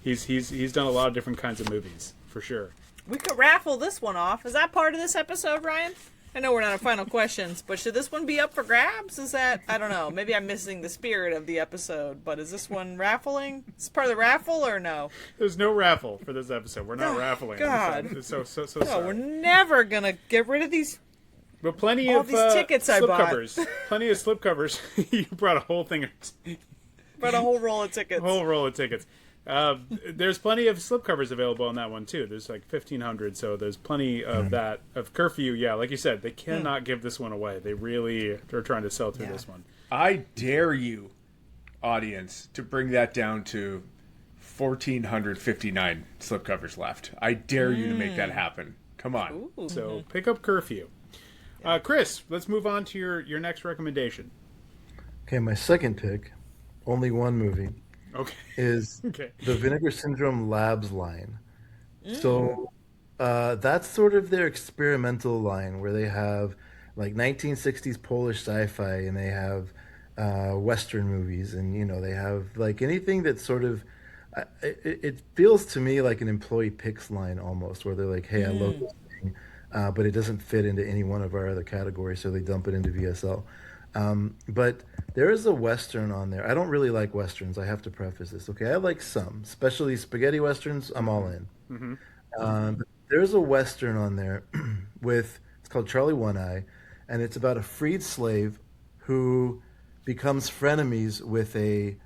He's done a lot of different kinds of movies for sure. We could raffle this one off. Is that part of this episode, Ryan? I know we're not on final questions, but should this one be up for grabs? Is that, I don't know, maybe I'm missing the spirit of the episode, but is this one raffling? Is this part of the raffle or no? There's no raffle for this episode. We're not raffling. God. So No, sorry. we're never going to get rid of these. But plenty all of these tickets I slip bought. covers. Plenty of slip covers. You brought a whole thing. Brought a whole roll of tickets. Whole roll of tickets. There's plenty of slipcovers available on that one too. There's like 1,500, so there's plenty of that. Of Curfew, yeah, like you said, they cannot give this one away. They really are trying to sell through this one. I dare you, audience, to bring that down to 1,459 slipcovers left. I dare you to make that happen. Come on. Ooh. So pick up Curfew. Chris, let's move on to your next recommendation. Okay, my second pick, only one movie, Okay. is Okay. the Vinegar Syndrome Labs line. So that's sort of their experimental line where they have like 1960s Polish sci-fi and they have Western movies and, you know, they have like anything that's sort of, it feels to me like an employee picks line almost where they're like, hey, I love this thing, but it doesn't fit into any one of our other categories, so they dump it into VSL. But there is a Western on there. I don't really like Westerns. I have to preface this. Okay, I like some, especially spaghetti Westerns. I'm all in. But there's a Western on there it's called Charlie One Eye, and it's about a freed slave who becomes frenemies with a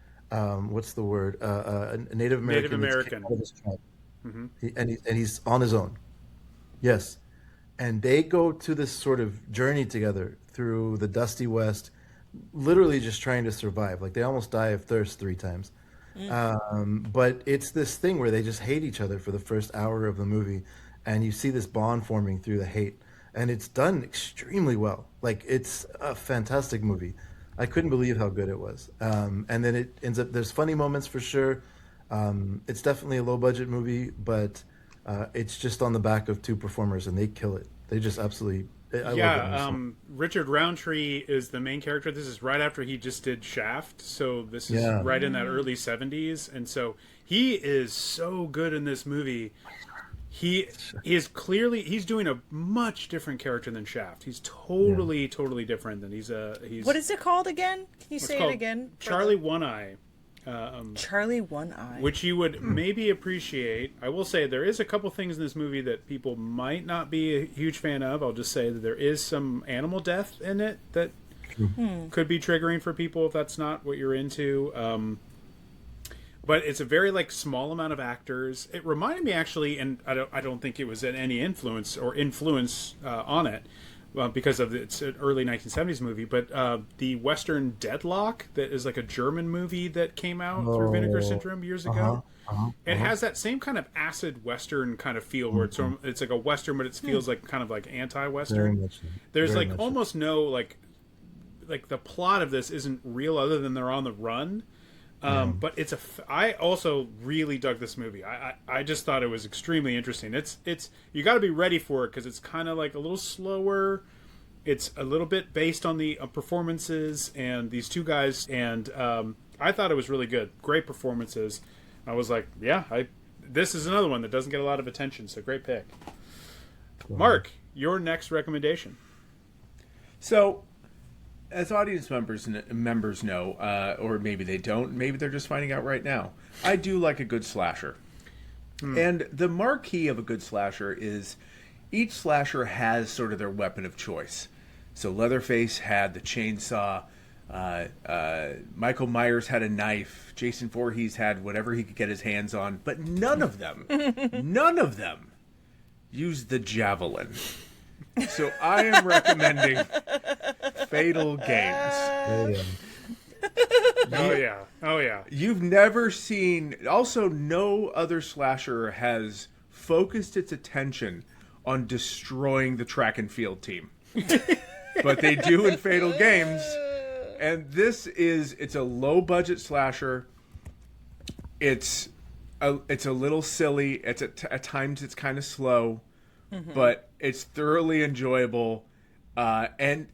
what's the word? A Native American. that's kicked out of his tribe. And he's on his own. Yes, and they go to this sort of journey together through the dusty West, literally just trying to survive. Like they almost die of thirst 3 times. But it's this thing where they just hate each other for the first hour of the movie, and you see this bond forming through the hate, and it's done extremely well. Like it's a fantastic movie. I couldn't believe how good it was. And then it ends up, there's funny moments for sure. It's definitely a low budget movie, but it's just on the back of 2 performers, and they kill it. They just absolutely. I love it. Richard Roundtree is the main character. This is right after he just did Shaft, so this is right in that early 70s, and so he is so good in this movie. He is clearly, he's doing a much different character than Shaft. He's totally different than he's. What is it called again? Can you say it again? Charlie One Eye. Charlie One Eye, which you would maybe appreciate. I will say there is a couple things in this movie that people might not be a huge fan of. I'll just say that there is some animal death in it that could be triggering for people if that's not what you're into. But it's a very like small amount of actors. It reminded me actually, and I don't think it was any influence on it. Because of it's an early 1970s movie, but the Western Deadlock, that is like a German movie that came out through Vinegar Syndrome years ago. It has that same kind of acid Western kind of feel where it's like a Western, but it feels like kind of like anti-Western. There's like almost no like the plot of this isn't real other than they're on the run. But I also really dug this movie. I just thought it was extremely interesting. It's you got to be ready for it because it's kind of like a little slower. It's a little bit based on the performances and these 2 guys, and I thought it was really good. Great performances. I was like, this is another one that doesn't get a lot of attention, so great pick. Cool. Mark, your next recommendation. So, as audience members know, or maybe they don't, maybe they're just finding out right now, I do like a good slasher. And the marquee of a good slasher is each slasher has sort of their weapon of choice. So Leatherface had the chainsaw, Michael Myers had a knife, Jason Voorhees had whatever he could get his hands on, but none of them used the javelin. So I am recommending Fatal Games. Oh yeah. You've never seen. Also, no other slasher has focused its attention on destroying the track and field team, but they do in Fatal Games. And it's a low budget slasher. It's a little silly. At times it's kind of slow. But it's thoroughly enjoyable. And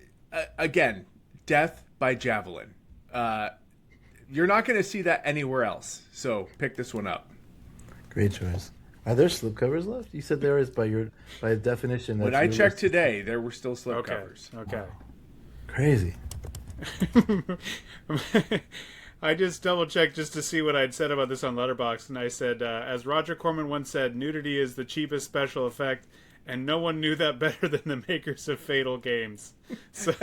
again, death by javelin. You're not going to see that anywhere else. So pick this one up. Great choice. Are there slipcovers left? You said there is by definition. When I checked today, there were still slipcovers. Okay. Wow. Crazy. I just double checked just to see what I'd said about this on Letterboxd, and I said, as Roger Corman once said, nudity is the cheapest special effect, and no one knew that better than the makers of Fatal Games. So,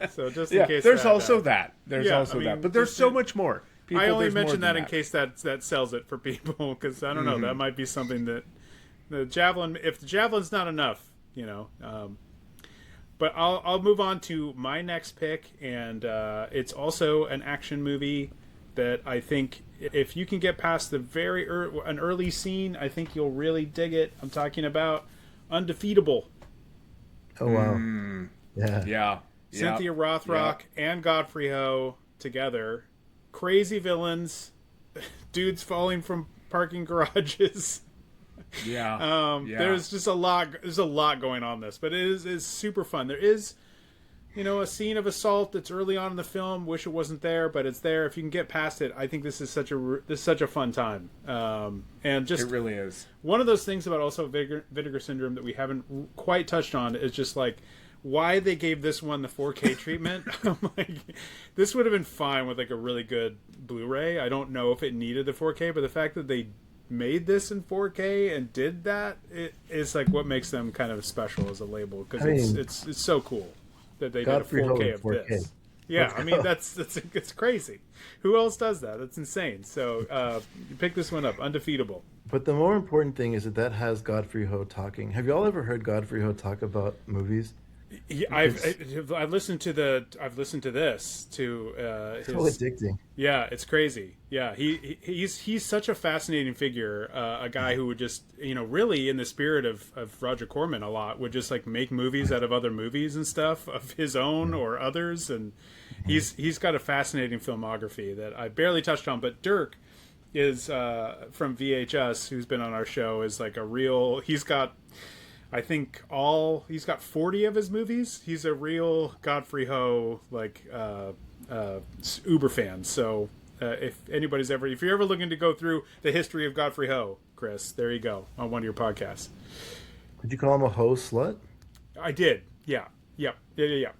so just in case. There's also that. There's also that. But there's so much more. I only there's more mention than that in case that sells it for people, because I don't know, that might be something that the javelin. If the javelin's not enough, But I'll move on to my next pick, and it's also an action movie that I think if you can get past the an early scene, I think you'll really dig it. I'm talking about Undefeatable. Oh wow! Yeah. Cynthia Rothrock and Godfrey Ho together. Crazy villains, dudes falling from parking garages. There's just a lot. There's a lot going on in this, but it is super fun. There is, a scene of assault that's early on in the film. Wish it wasn't there, but it's there. If you can get past it, I think this is such a fun time. And just it really is. One of those things about also Vinegar Syndrome that we haven't quite touched on is just like why they gave this one the 4K treatment. I'm like, this would have been fine with like a really good Blu-ray. I don't know if it needed the 4K, but the fact that they made this in 4K and did that, it is like what makes them kind of special as a label, because it's so cool that they did a 4K of this. Yeah, I mean it's crazy. Who else does that? That's insane. So you pick this one up, Undefeatable. But the more important thing is that has Godfrey Ho talking. Have you all ever heard Godfrey Ho talk about movies? Yeah, I've listened to this to so addicting. Yeah, it's crazy. Yeah, he's such a fascinating figure. A guy who would just really in the spirit of Roger Corman a lot would just like make movies out of other movies and stuff of his own or others, and he's got a fascinating filmography that I barely touched on. But Dirk is from VHS, who's been on our show, is like a real. He's got 40 of his movies. He's a real Godfrey Ho uber fan. So if you're ever looking to go through the history of Godfrey Ho, Chris, there you go on one of your podcasts. Did you call him a hoe slut? I did. Yeah. Yep. Yeah.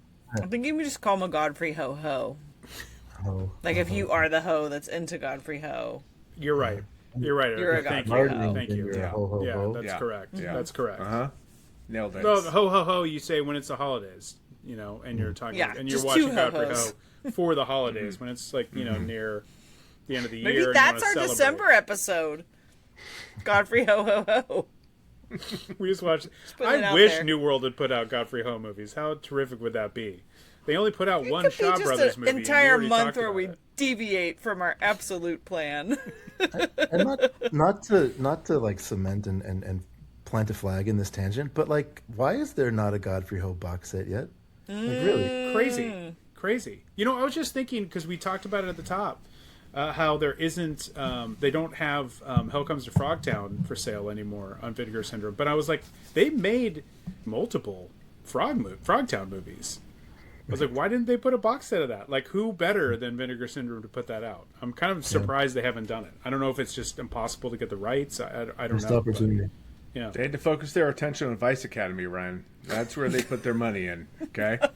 I think you would just call him a Godfrey Ho Ho. Like if you are the hoe that's into Godfrey Ho. You're right. You're right. You're a Godfrey Ho. Thank you. Yeah, that's correct. Mm-hmm. That's correct. Nailed it. No, ho ho ho. You say when it's the holidays, and you're talking, and you're watching Godfrey Ho for the holidays when it's like near the end of the year. Maybe that's our December episode. Godfrey Ho Ho Ho. We just watched. I wish New World had put out Godfrey Ho movies. How terrific would that be? They only put out one Shaw Brothers movie. An entire month where we deviate from our absolute plan. And not to like cement and plant a flag in this tangent, but like, why is there not a Godfrey Ho box set yet? Like, really crazy. I was just thinking, because we talked about it at the top, how there isn't, they don't have Hell Comes to Frogtown for sale anymore on Vinegar Syndrome. But I was like, they made multiple Frogtown movies. I was like, why didn't they put a box set of that? Like, who better than Vinegar Syndrome to put that out? I'm kind of surprised they haven't done it. I don't know if it's just impossible to get the rights. I don't know. Opportunity. Yeah. They had to focus their attention on Vice Academy, Ryan. That's where they put their money in. Okay. Got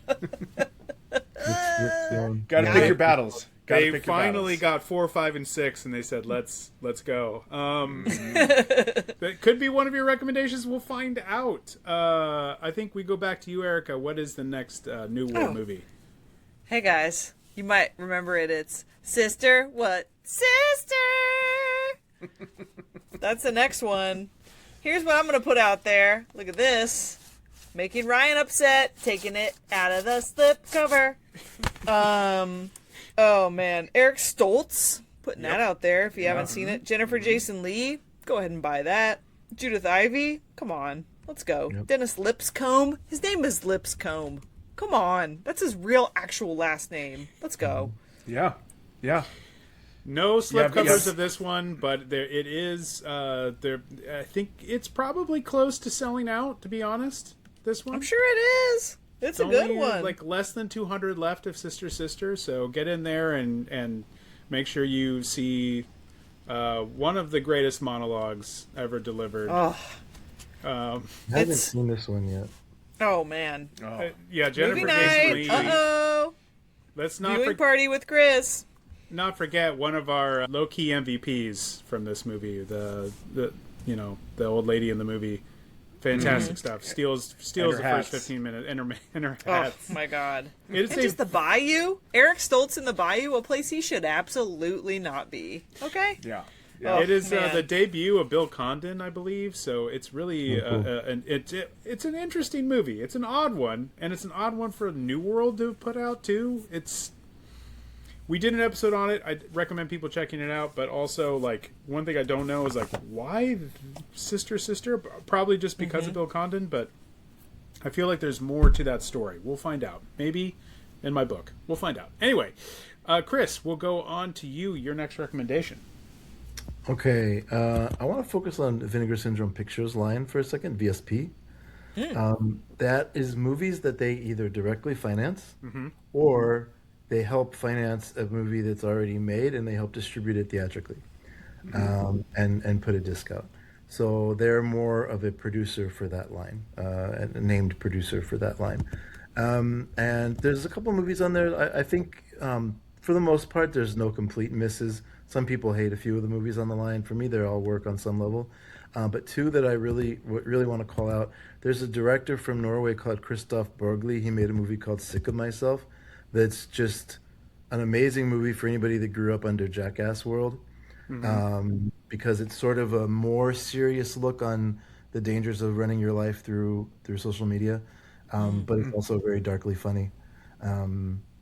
to pick your battles. They finally got 4, 5, and 6, and they said, "Let's go." That could be one of your recommendations. We'll find out. I think we go back to you, Erica. What is the next New World movie? Hey guys, you might remember it. It's Sister. What Sister? That's the next one. Here's what I'm going to put out there. Look at this. Making Ryan upset. Taking it out of the slipcover. Oh, man. Eric Stoltz. Putting that out there if you haven't seen it. Jennifer Jason Leigh. Go ahead and buy that. Judith Ivey. Come on. Let's go. Yep. Dennis Lipscomb. His name is Lipscomb. Come on. That's his real actual last name. Let's go. Yeah. No slipcovers of this one, but it is. I think it's probably close to selling out. To be honest, this one. I'm sure it is. It's a good one. Like less than 200 left of Sister. So get in there and make sure you see one of the greatest monologues ever delivered. Oh, I haven't seen this one yet. Oh man. Yeah, Jennifer Jason Leigh. Let's not viewing party with Chris. Not forget one of our low-key MVPs from this movie, the old lady in the movie, Fantastic stuff. Steals the first hats. 15 minutes in her Oh hats. my god! It's And just the Bayou. Eric Stoltz in the Bayou, a place he should absolutely not be. Okay. Yeah. Oh, it is man. the debut of Bill Condon, I believe. So it's really it's an interesting movie. It's an odd one, and it's an odd one for New World to put out too. We did an episode on it. I recommend people checking it out. But also, like, one thing I don't know is like why sister. Probably just because of Bill Condon, but I feel like there's more to that story. We'll find out. Maybe in my book. We'll find out. Anyway, Chris, we'll go on to you. Your next recommendation. Okay, I want to focus on Vinegar Syndrome Pictures line for a second, VSP. That is movies that they either directly finance or they help finance a movie that's already made and they help distribute it theatrically and put a disc out. So they're more of a producer for that line, a named producer for that line. And there's a couple movies on there. I think for the most part, there's no complete misses. Some people hate a few of the movies on the line. For me, they all work on some level. But two that I really want to call out. There's a director from Norway called Christoph Borgli. He made a movie called Sick of Myself. That's just an amazing movie for anybody that grew up under Jackass World. Because it's sort of a more serious look on the dangers of running your life through social media. But it's also very darkly funny.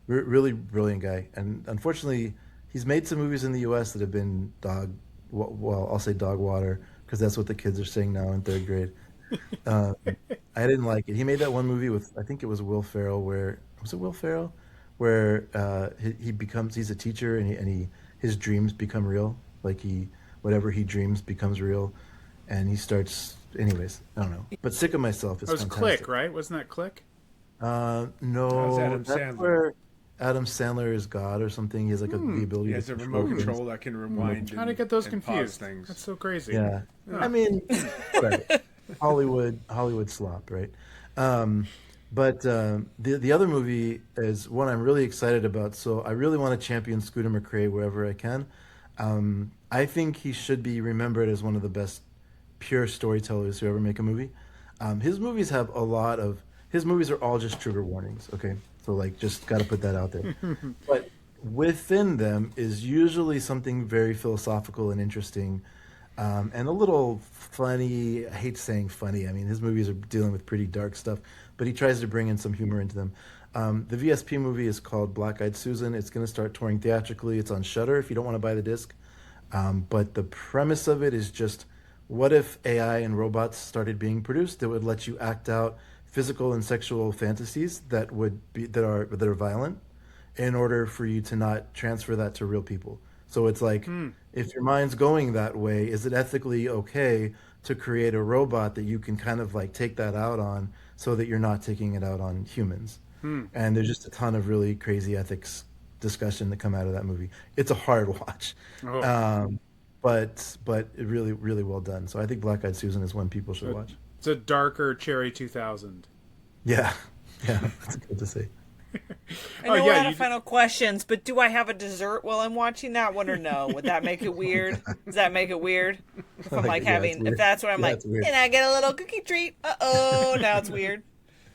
Really brilliant guy. And unfortunately, he's made some movies in the U.S. that have been I'll say dog water, because that's what the kids are saying now in third grade. I didn't like it. He made that one movie with, I think it was Will Ferrell, where he's a teacher and his dreams become real. Like whatever he dreams becomes real, and he starts. Anyways, I don't know. But Sick of Myself is fantastic. Click, right? Wasn't that Click? No, That's Adam that's Sandler. where Adam Sandler is God or something. He has like the ability He has to a remote things. control that can rewind. How did I get those and pause confused? things. That's so crazy. Yeah. I mean, whatever. Hollywood slop, right? But the other movie is one I'm really excited about. So I really want to champion Scooter McCrae wherever I can. I think he should be remembered as one of the best pure storytellers who ever make a movie. His movies are all just trigger warnings. Okay, so like just got to put that out there. But within them is usually something very philosophical and interesting. And a little funny. I hate saying funny. I mean, his movies are dealing with pretty dark stuff, but he tries to bring in some humor into them. The VSP movie is called Black Eyed Susan. It's going to start touring theatrically. It's on Shudder if you don't want to buy the disc. But the premise of it is just, what if AI and robots started being produced that would let you act out physical and sexual fantasies that are violent, in order for you to not transfer that to real people? So it's like, if your mind's going that way, is it ethically okay to create a robot that you can kind of like take that out on, so that you're not taking it out on humans? And there's just a ton of really crazy ethics discussion that come out of that movie. It's a hard watch, but it really, really well done. So I think Black Eyed Susan is one people should watch. It's a darker Cherry 2000. Yeah, that's good to say. I know we're out of final questions, but do I have a dessert while I'm watching that one or no? Would that make it weird? Does that make it weird? If I'm like if that's what I'm like, and I get a little cookie treat. Now it's weird.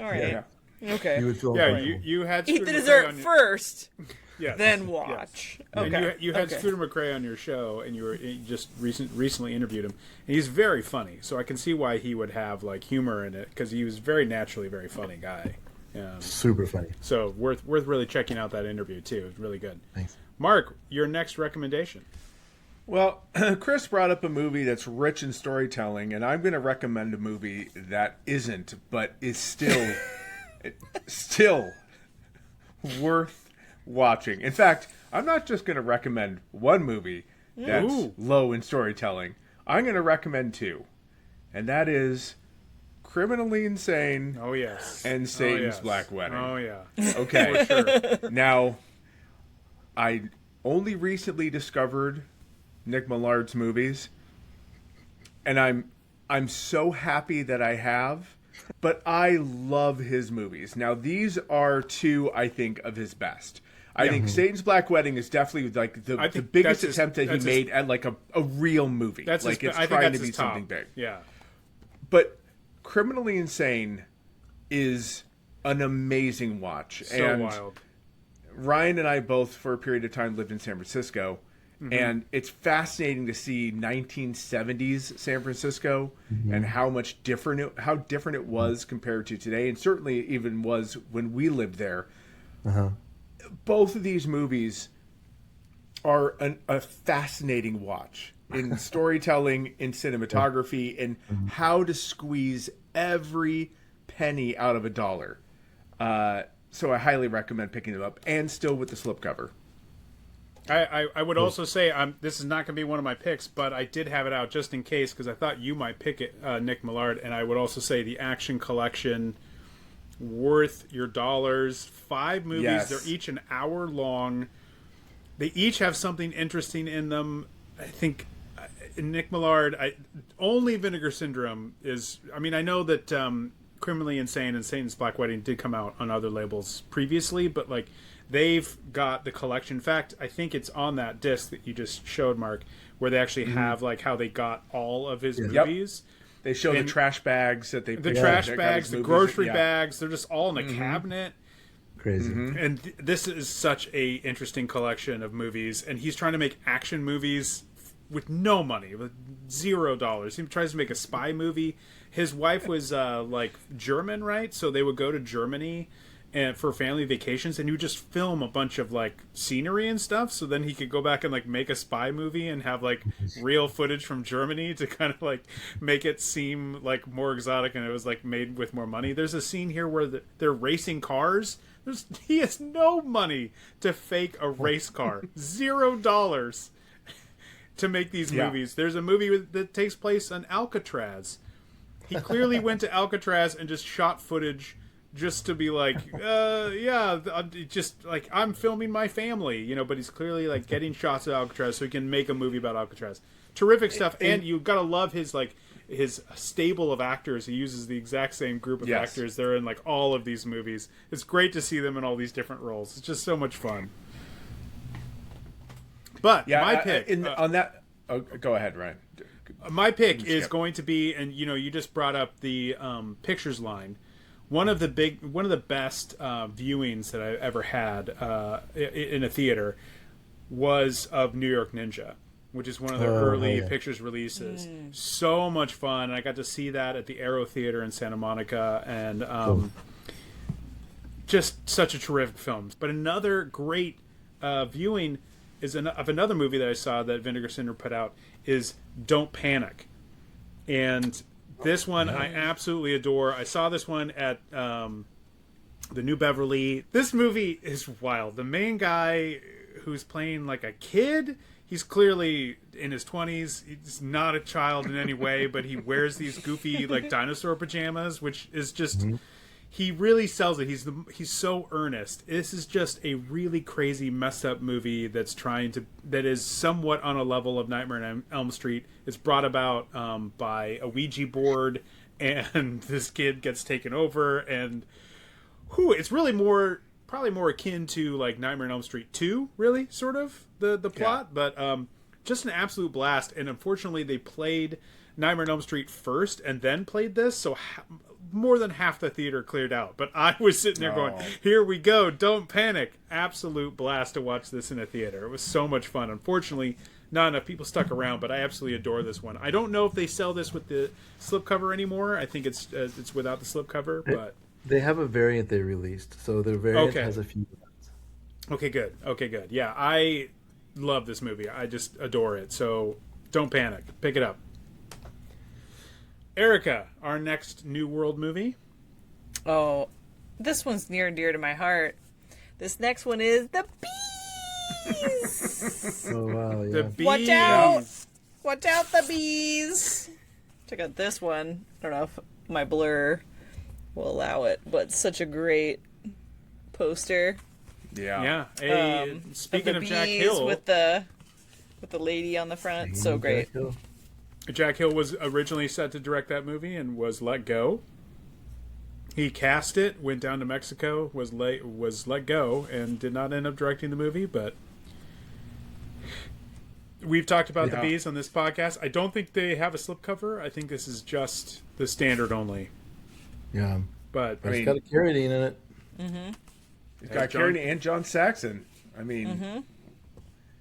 All right. Yeah. Okay. You would feel you had Eat the dessert first, then watch. Yes. Okay. And you had Scooter McCrae on your show, and you just recently interviewed him. And he's very funny, so I can see why he would have like humor in it, because he was very naturally very funny guy. Super funny. So worth really checking out that interview too. It's really good. Thanks. Mark, your next recommendation. Well, Chris brought up a movie that's rich in storytelling, and I'm going to recommend a movie that isn't, but is still worth watching. In fact, I'm not just going to recommend one movie that's low in storytelling. I'm going to recommend two, and that is Criminally Insane. Oh yes. And Satan's Black Wedding. Oh yeah. Okay. Sure. Now, I only recently discovered Nick Millard's movies, and I'm so happy that I have. But I love his movies. Now, these are two, I think, of his best. I think Satan's Black Wedding is definitely like the biggest attempt that he made at like a real movie. That's like it's trying to be something something big. Yeah. But Criminally Insane is an amazing watch. So and wild. Ryan and I both, for a period of time, lived in San Francisco. And it's fascinating to see 1970s San Francisco and how different it was compared to today, and certainly even was when we lived there. Both of these movies are a fascinating watch in storytelling, in cinematography, and how to squeeze every penny out of a dollar. So I highly recommend picking them up, and still with the slipcover. I would also say this is not going to be one of my picks, but I did have it out just in case because I thought you might pick it, Nick Millard. And I would also say the Action Collection, worth your dollars. 5 movies. Yes. They're each an hour long. They each have something interesting in them. I think Nick Millard, only Vinegar Syndrome is... I mean, I know that Criminally Insane and Satan's Black Wedding did come out on other labels previously, but like... They've got the collection. In fact, I think it's on that disc that you just showed, Mark, where they actually have like how they got all of his movies. They show the trash bags that they the trash bags, the grocery bags. They're just all in a cabinet. Crazy. And this is such a interesting collection of movies. And he's trying to make action movies with no money, with $0. He tries to make a spy movie. His wife was like German, right? So they would go to Germany and for family vacations, and you just film a bunch of like scenery and stuff, so then he could go back and like make a spy movie and have like real footage from Germany to kind of like make it seem like more exotic, and it was like made with more money. There's a scene here where they're racing cars. He has no money to fake a race car. $0 to make these movies. There's a movie that takes place on Alcatraz. He clearly went to Alcatraz and just shot footage just to be like, just like, I'm filming my family, you know, but he's clearly like getting shots of Alcatraz so he can make a movie about Alcatraz. Terrific stuff. And you've got to love his stable of actors. He uses the exact same group of actors. They're in like all of these movies. It's great to see them in all these different roles. It's just so much fun. But my pick on that, go ahead, Ryan. My pick is going to be, and you know, you just brought up the pictures line. One of the best viewings that I ever had in a theater was of New York Ninja, which is one of the early pictures releases. So much fun. I got to see that at the Aero Theater in Santa Monica, and just such a terrific film. But another great viewing is of another movie that I saw that Vinegar Syndrome put out is Don't Panic. And this one I absolutely adore. I saw this one at the New Beverly. This movie is wild. The main guy who's playing like a kid, he's clearly in his 20s. He's not a child in any way, but he wears these goofy like dinosaur pajamas, which is just... He really sells it. He's so earnest. This is just a really crazy, messed up movie that is somewhat on a level of Nightmare on Elm Street. It's brought about by a Ouija board, and this kid gets taken over, and it's really probably more akin to like Nightmare on Elm Street 2, really, sort of the plot, but just an absolute blast. And unfortunately, they played Nightmare on Elm Street first, and then played this, so. More than half the theater cleared out, but I was sitting there going, here we go, Don't Panic. Absolute blast to watch this in a theater. It was so much fun. Unfortunately, not enough people stuck around, but I absolutely adore this one. I don't know if they sell this with the slipcover anymore. I think it's without the slipcover, but... They have a variant they released, so the variant has a few... Okay, good. Yeah, I love this movie. I just adore it, so Don't Panic. Pick it up. Erica, our next New World movie. Oh, this one's near and dear to my heart. This next one is The Bees. Oh, wow, yeah. The Bees. Watch out! Watch out, The Bees. Check out this one. I don't know if my blur will allow it, but it's such a great poster. Yeah. Speaking of the Jack bees Hill, with the lady on the front, so great. Jack Hill was originally set to direct that movie and was let go. He cast it, went down to Mexico, was let go, and did not end up directing the movie. But We've talked about the bees on this podcast. I don't think they have a slipcover. I think this is just the standard only. Yeah. But it's got a carradine in it. Mm-hmm. It's got carradine and John Saxon. I mean,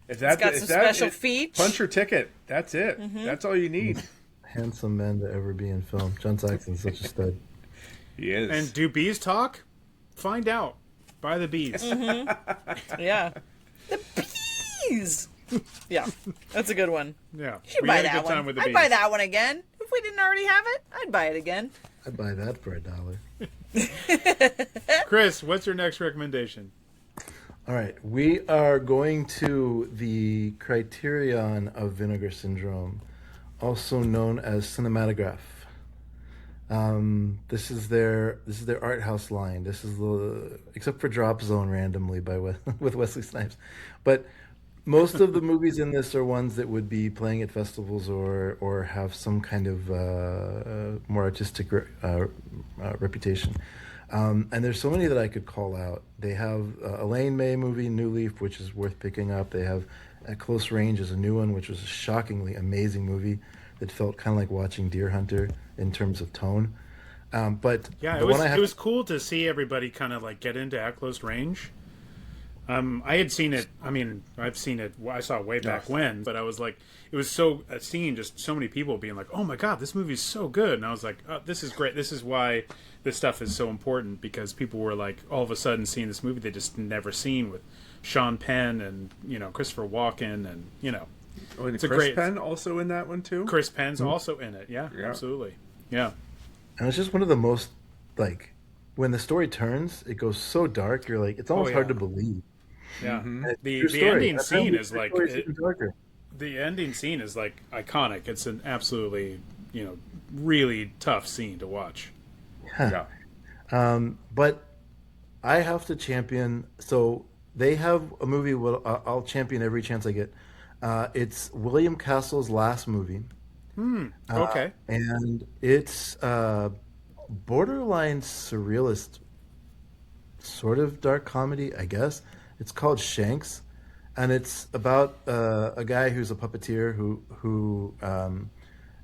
if that's got some special feet. Punch your ticket. That's it. That's all you need. Handsome man to ever be in film. John Saxon's such a stud. He is. And do bees talk? Find out. Buy the bees. Yeah. The bees! Yeah, that's a good one. Yeah. You should buy that one. I'd buy that one again. If we didn't already have it, I'd buy it again. I'd buy that for $1. Chris, what's your next recommendation? All right. We are going to the Criterion of Vinegar Syndrome, also known as Cinematograph. This is their art house line. This is except for Drop Zone randomly with Wesley Snipes, but most of the movies in this are ones that would be playing at festivals or have some kind of more artistic reputation. And there's so many that I could call out. They have a Elaine May movie, New Leaf, which is worth picking up. They have At Close Range is a new one, which was a shockingly amazing movie that felt kind of like watching Deer Hunter in terms of tone. But yeah, it was cool to see everybody kind of like get into At Close Range. I had seen it. I mean, I've seen it. I saw it way back when, but I was like, it was seeing just so many people being like, "Oh my god, this movie is so good!" And I was like, "Oh, this is great. This is why this stuff is so important," because people were like, all of a sudden seeing this movie they just never seen with Sean Penn and Christopher Walken and it's Chris Penn also in that one too. Chris Penn's also in it. Yeah, absolutely. Yeah, and it's just one of the most like when the story turns, it goes so dark. You're like, it's almost hard to believe. Yeah, the ending scene is like the ending scene is like iconic. It's an absolutely really tough scene to watch. Yeah. But I have to champion. So they have a movie. I'll champion every chance I get. It's William Castle's last movie. Okay. And it's borderline surrealist, sort of dark comedy, I guess. It's called Shanks, and it's about a guy who's a puppeteer who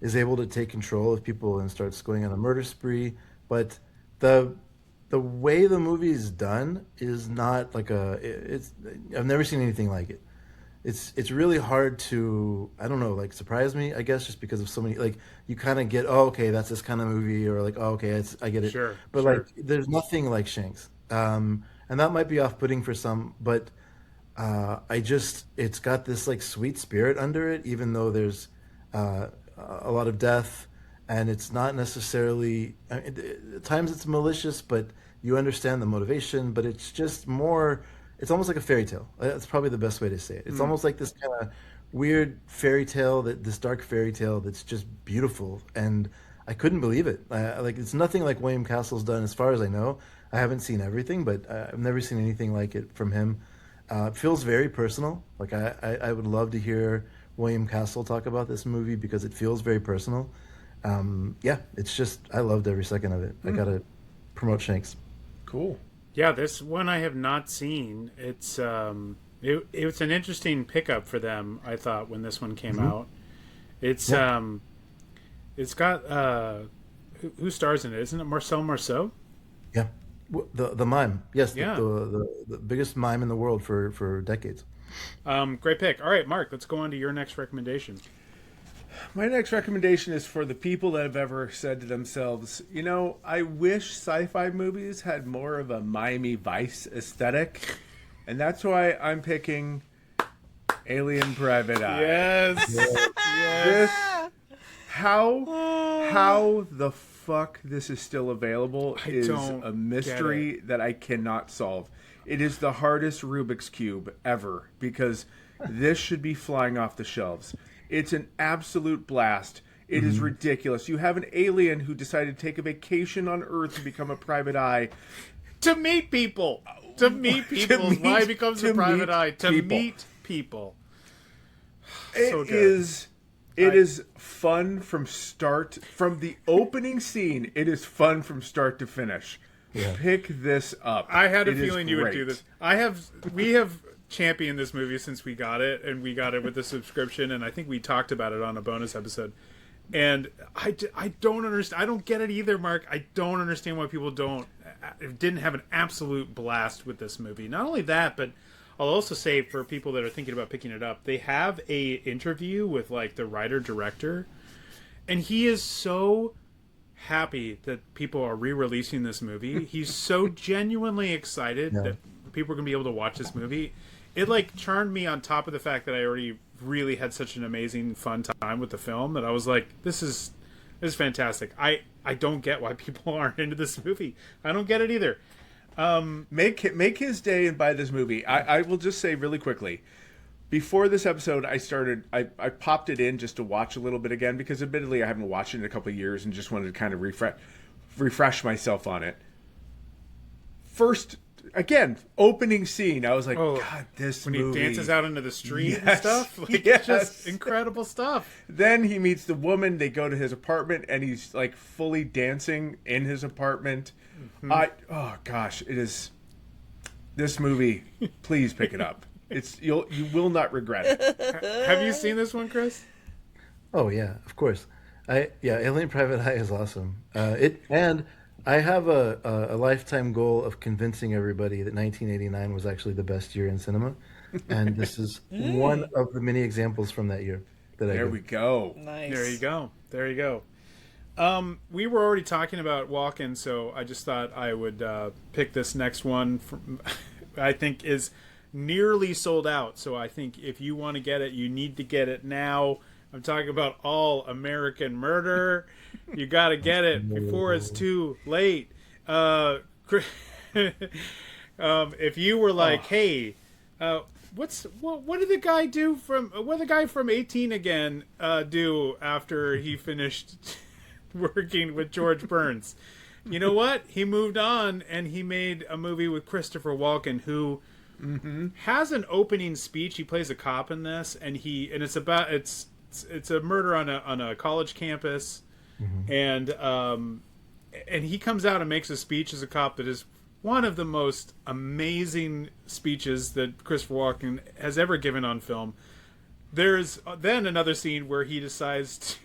is able to take control of people and starts going on a murder spree. But the way the movie is done is not like I've never seen anything like it. It's really hard to, I don't know, like surprise me, I guess, just because of so many, like you kind of get, oh, okay, that's this kind of movie, or like, oh, okay, I get it. Sure. But like there's nothing like Shanks. And that might be off-putting for some, but it's got this like sweet spirit under it, even though there's a lot of death, and it's not necessarily, at times it's malicious, but you understand the motivation, but it's just more, it's almost like a fairy tale. That's probably the best way to say it. It's almost like this kind of weird fairy tale, this dark fairy tale that's just beautiful, and I couldn't believe it. Like it's nothing like William Castle's done, as far as I know. I haven't seen everything, but I've never seen anything like it from him. It feels very personal. Like I would love to hear William Castle talk about this movie because it feels very personal. It's just, I loved every second of it. I gotta promote Shanks. Cool. Yeah, this one I have not seen. It's it was an interesting pickup for them, I thought, when this one came out. It's it's got who stars in it? Isn't it Marcel Marceau? Yeah. The mime, yes, the biggest mime in the world for decades. Great pick. All right, Mark, let's go on to your next recommendation. My next recommendation is for the people that have ever said to themselves, I wish sci-fi movies had more of a Miami Vice aesthetic, and that's why I'm picking Alien Private Eye. Yes. How the fuck this is still available is a mystery that I cannot solve. It is the hardest Rubik's Cube ever, because this should be flying off the shelves. It's an absolute blast. It is ridiculous. You have an alien who decided to take a vacation on Earth to become a private eye. To meet people. Why it becomes a private eye. To meet people. It is fun from the opening scene. It is fun from start to finish. Yeah. Pick this up. I had a feeling you would do this. We have championed this movie since we got it, and we got it with the subscription, and I think we talked about it on a bonus episode. And I don't understand. I don't get it either, Mark. I don't understand why people didn't have an absolute blast with this movie. Not only that, but I'll also say for people that are thinking about picking it up, they have a interview with like the writer-director, and he is so happy that people are re-releasing this movie. He's so genuinely excited that people are going to be able to watch this movie. It like charmed me on top of the fact that I already really had such an amazing fun time with the film that I was like, this is fantastic. I don't get why people aren't into this movie. I don't get it either. Make his day and buy this movie. I will just say really quickly, before this episode, I popped it in just to watch a little bit again, because admittedly I haven't watched it in a couple of years and just wanted to kind of refresh myself on it. First, again, opening scene, I was like, God, this when movie. He dances out into the street and stuff. Like, yes. Just incredible stuff. Then he meets the woman, they go to his apartment, and he's like fully dancing in his apartment. Oh gosh, it is this movie. Please pick it up. You will not regret it. Have you seen this one, Chris? Oh yeah, of course. Alien Private Eye is awesome. And I have a lifetime goal of convincing everybody that 1989 was actually the best year in cinema, and this is one of the many examples from that year. There we go. Nice. There you go. We were already talking about Walken, so I just thought I would pick this next one. I think is nearly sold out, so I think if you want to get it, you need to get it now. I'm talking about All American Murder. You got to get it before it's too late. If you were like, hey, what did the guy do what did the guy from 18 Again do after he finished working with George Burns? You know what? He moved on and he made a movie with Christopher Walken, who has an opening speech. He plays a cop in this, and it's a murder on a college campus, and he comes out and makes a speech as a cop that is one of the most amazing speeches that Christopher Walken has ever given on film. There's then another scene where he decides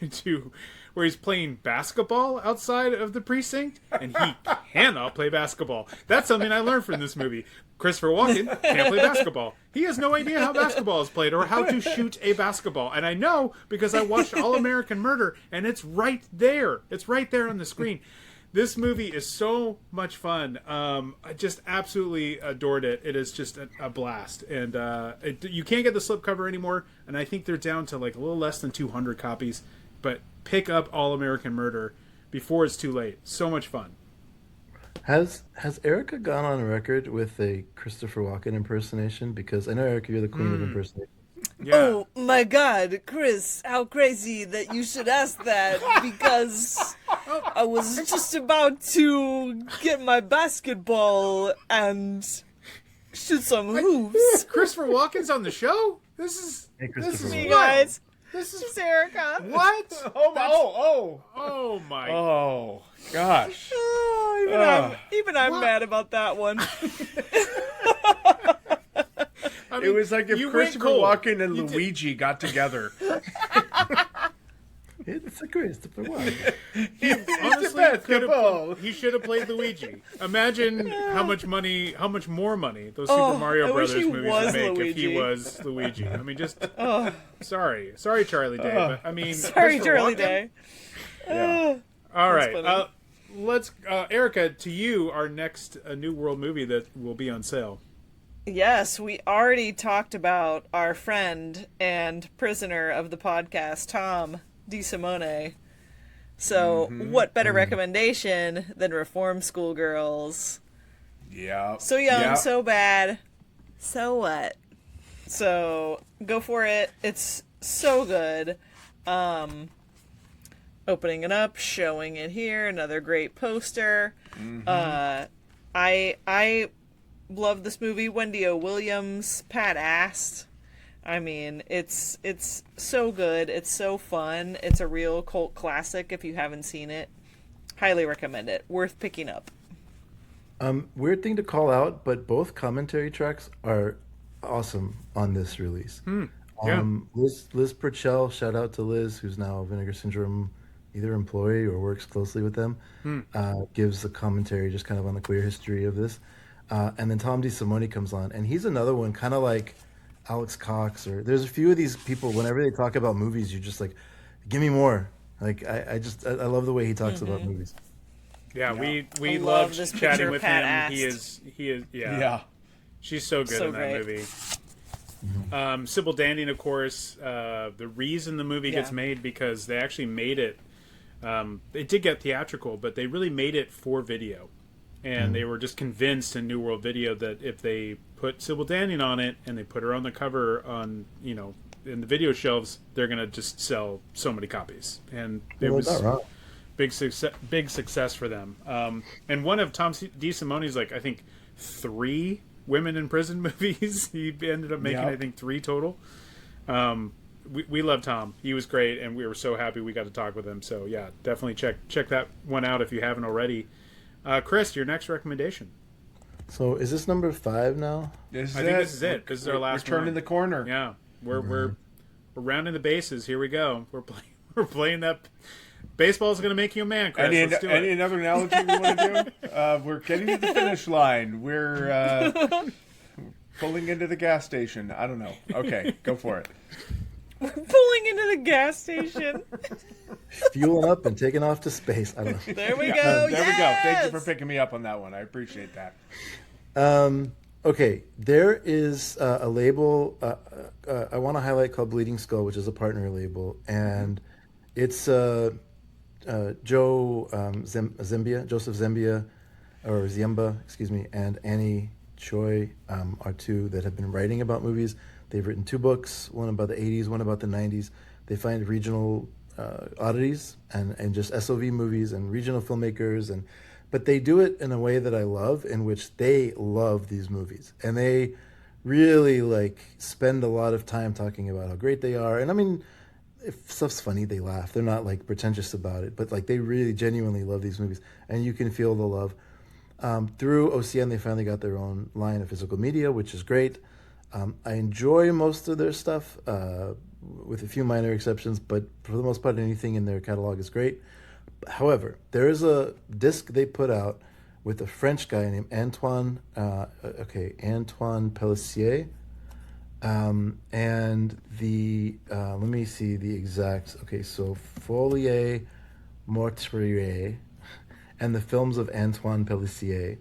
where he's playing basketball outside of the precinct, and he cannot play basketball. That's something I learned from this movie. Christopher Walken can't play basketball. He has no idea how basketball is played or how to shoot a basketball. And I know because I watched All American Murder, and it's right there. It's right there on the screen. This movie is so much fun. I just absolutely adored it. It is just a blast. And you can't get the slipcover anymore, and I think they're down to like a little less than 200 copies. But pick up All American Murder before it's too late. So much fun. Has Erica gone on record with a Christopher Walken impersonation? Because I know, Erica, you're the queen of impersonation. Yeah. Oh my God, Chris, how crazy that you should ask that, because I was just about to get my basketball and shoot some hoops. Christopher Walken's on the show? This is Me, guys. This is Erica. what? Oh my. Oh gosh. Even I'm mad about that one. I mean, It was like if you Christopher went cold. Walken and Luigi got together. It's a Christopher Walken. Honestly, he should have played Luigi. Imagine how much more money those Super Mario I wish Brothers he movies was would make if he Luigi. was Luigi. I mean, just sorry, Charlie Day. But I mean, Sorry, Christopher Charlie Walken? Day. All right, funny. let's Erica, to you, our next New World movie that will be on sale. Yes, we already talked about our friend and prisoner of the podcast, Tom DeSimone. So, what better recommendation than Reform Schoolgirls? Yeah. So young, Yeah. so bad. So what? So, go for it. It's so good. Opening it up, showing it here, another great poster. I love this movie. Wendy O. Williams, Pat Ast. I mean, it's so good. It's so fun. It's a real cult classic if you haven't seen it. Highly recommend it. Worth picking up. Weird thing to call out, but both commentary tracks are awesome on this release. Yeah. Liz Purcell, shout out to Liz, who's now a Vinegar Syndrome either employee or works closely with them, gives a commentary just kind of on the queer history of this. And then Tom DeSimone comes on, and he's another one, kind of like Alex Cox, or there's a few of these people, whenever they talk about movies, you're just like, give me more. Like, I love the way he talks about movies. Yeah, I we love loved this chatting picture with Pat him. asked. He is yeah. Yeah. She's so good So in that great. movie. Sybil Danning, of course. The reason the movie gets Yeah. made, because they actually made it. It did get theatrical, but they really made it for video, and they were just convinced in New World Video that if they put Sybil Danning on it and they put her on the cover on in the video shelves, they're gonna just sell so many copies, and it was not wrong. big success for them. And one of Tom DeSimone's, like, I think 3 women in prison movies. He ended up making, Yep. I think, 3 total. We love Tom. He was great, and we were so happy we got to talk with him. So yeah, definitely check that one out if you haven't already. Chris, your next recommendation. So is this number 5 now? I think this is it. This is our last We're turning one. the corner. Yeah, we're rounding the bases. Here we go. We're playing that. Baseball is going to make you a man, Chris. Let's do Any it. another analogy we want to do? We're getting to the finish line. We're pulling into the gas station. I don't know. Okay, go for it. Pulling into the gas station. Fueling up and taking off to space. I don't know. There we Yeah, go. there we go. Thank you Yes! for picking me up on that one. I appreciate that. Okay, there is a label I want to highlight called Bleeding Skull, which is a partner label, and it's Joseph Zembia, or Ziemba, excuse me, and Annie Choi are 2 that have been writing about movies. They've written 2 books, one about the 80s, one about the 90s. They find regional oddities and just SOV movies and regional filmmakers, but they do it in a way that I love, in which they love these movies, and they really like spend a lot of time talking about how great they are. And I mean, if stuff's funny, they laugh. They're not like pretentious about it, but like they really genuinely love these movies, and you can feel the love. Through OCN, they finally got their own line of physical media, which is great. I enjoy most of their stuff, with a few minor exceptions, but for the most part, anything in their catalog is great. However, there is a disc they put out with a French guy named Antoine Pellissier, and the let me see the exact. Okay, so Folie Meurtrier, and the films of Antoine Pellissier.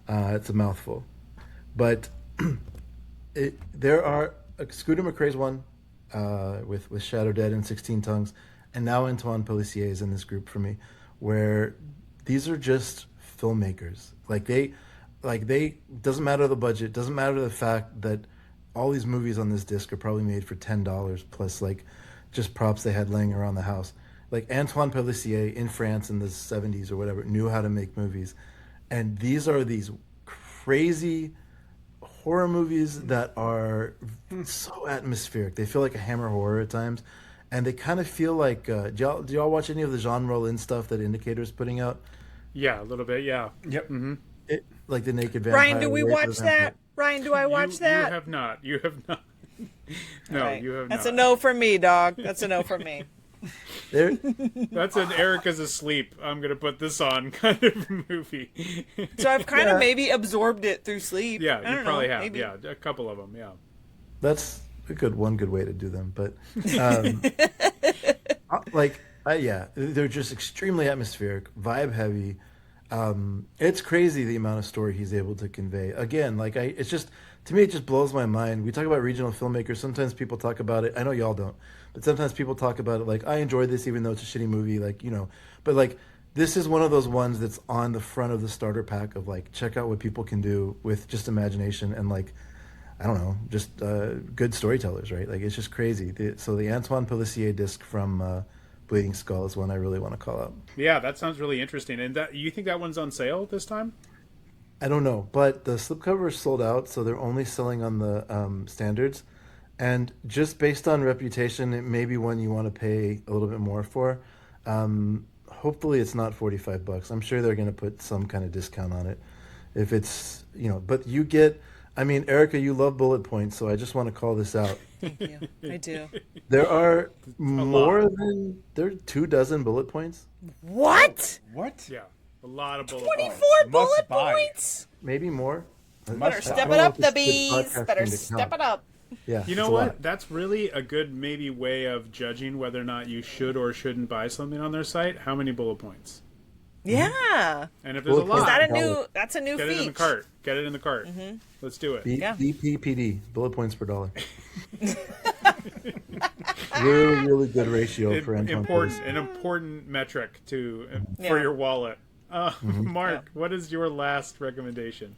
It's a mouthful, but there are Scooter McRae's one with Shadow Dead and 16 Tongues, and now Antoine Pellissier is in this group for me, where these are just filmmakers. They doesn't matter the budget, doesn't matter the fact that all these movies on this disc are probably made for $10 plus like just props they had laying around the house. Like Antoine Pellissier in France in the 70s or whatever knew how to make movies, and these are these crazy horror movies that are so atmospheric. They feel like a Hammer horror at times, and they kind of feel like do y'all watch any of the Jean Rollin stuff that Indicator's putting out? Yeah, a little bit. Yeah. Yep. Mm-hmm. Like the Naked Vampire. Ryan, do we Rape of the watch Vampire. that? Ryan, do I watch that? You have not. You have not. No, Right. you have That's not. a no from me, dog. That's a no from me. There, That's an Erica's asleep, I'm gonna put this on kind of movie. So I've kind of maybe absorbed it through sleep. Yeah, I you don't probably know, have. maybe. Yeah, a couple of them. Yeah. that's one good way to do them, but they're just extremely atmospheric, vibe heavy. It's crazy the amount of story he's able to convey. Again, it's just, to me, it just blows my mind. We talk about regional filmmakers. Sometimes people talk about it. I know y'all don't, but sometimes people talk about it like, I enjoyed this even though it's a shitty movie, but like, this is one of those ones that's on the front of the starter pack of like, check out what people can do with just imagination and like, I don't know, just good storytellers, right? Like, it's just crazy. So the Antoine Pellissier disc from Bleeding Skull is one I really want to call out. Yeah, that sounds really interesting. And that, you think that one's on sale this time? I don't know, but the slipcover is sold out, so they're only selling on the standards. And just based on reputation, it may be one you want to pay a little bit more for. Hopefully it's not $45. I'm sure they're going to put some kind of discount on it. If it's, but you get I mean, Erica, you love bullet points, so I just want to call this out. Thank you. I do. There are there are 24 bullet points. What? What? Yeah, a lot of bullet 24 points. bullet buy. points? Maybe more. Better I step don't it know up, if it's the good bees. podcasting Better to step count. it up. Yeah, You it's know a what? lot. That's really a good maybe way of judging whether or not you should or shouldn't buy something on their site. How many bullet points? Yeah. And if there's a Bullet lot, points. That's a new get it in the feat. cart. Get it in the cart. Let's do it. Yeah. BPPD, bullet points per dollar. Really, really good ratio for Antoine. An important metric to for Yeah. your wallet. Mark, what is your last recommendation?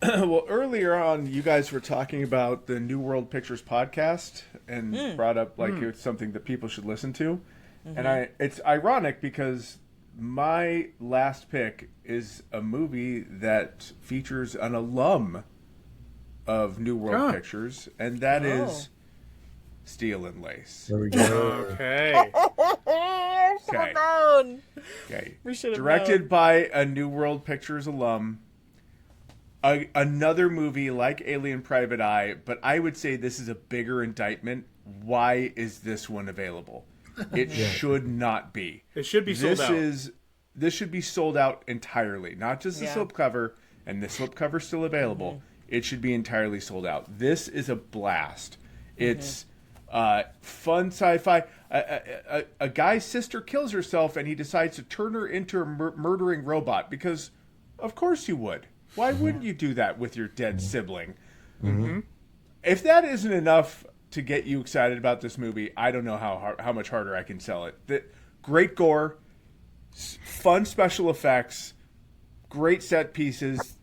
Well, earlier on, you guys were talking about the New World Pictures podcast and brought up like it's something that people should listen to. And it's ironic because my last pick is a movie that features an alum of New World Pictures, and that is Steel and Lace. There we go. Okay. Okay. Known. Okay. We should have Directed known. by a New World Pictures alum. Another movie like Alien Private Eye, but I would say this is a bigger indictment. Why is this one available? It should not be. It should be sold out. This should be sold out entirely, not just the slipcover, and the slipcover's still available. It should be entirely sold out. This is a blast. It's fun sci-fi. A guy's sister kills herself, and he decides to turn her into a murdering robot because, of course, you would. Why wouldn't you do that with your dead sibling? If that isn't enough to get you excited about this movie, I don't know how much harder I can sell it. Great gore, fun special effects, great set pieces.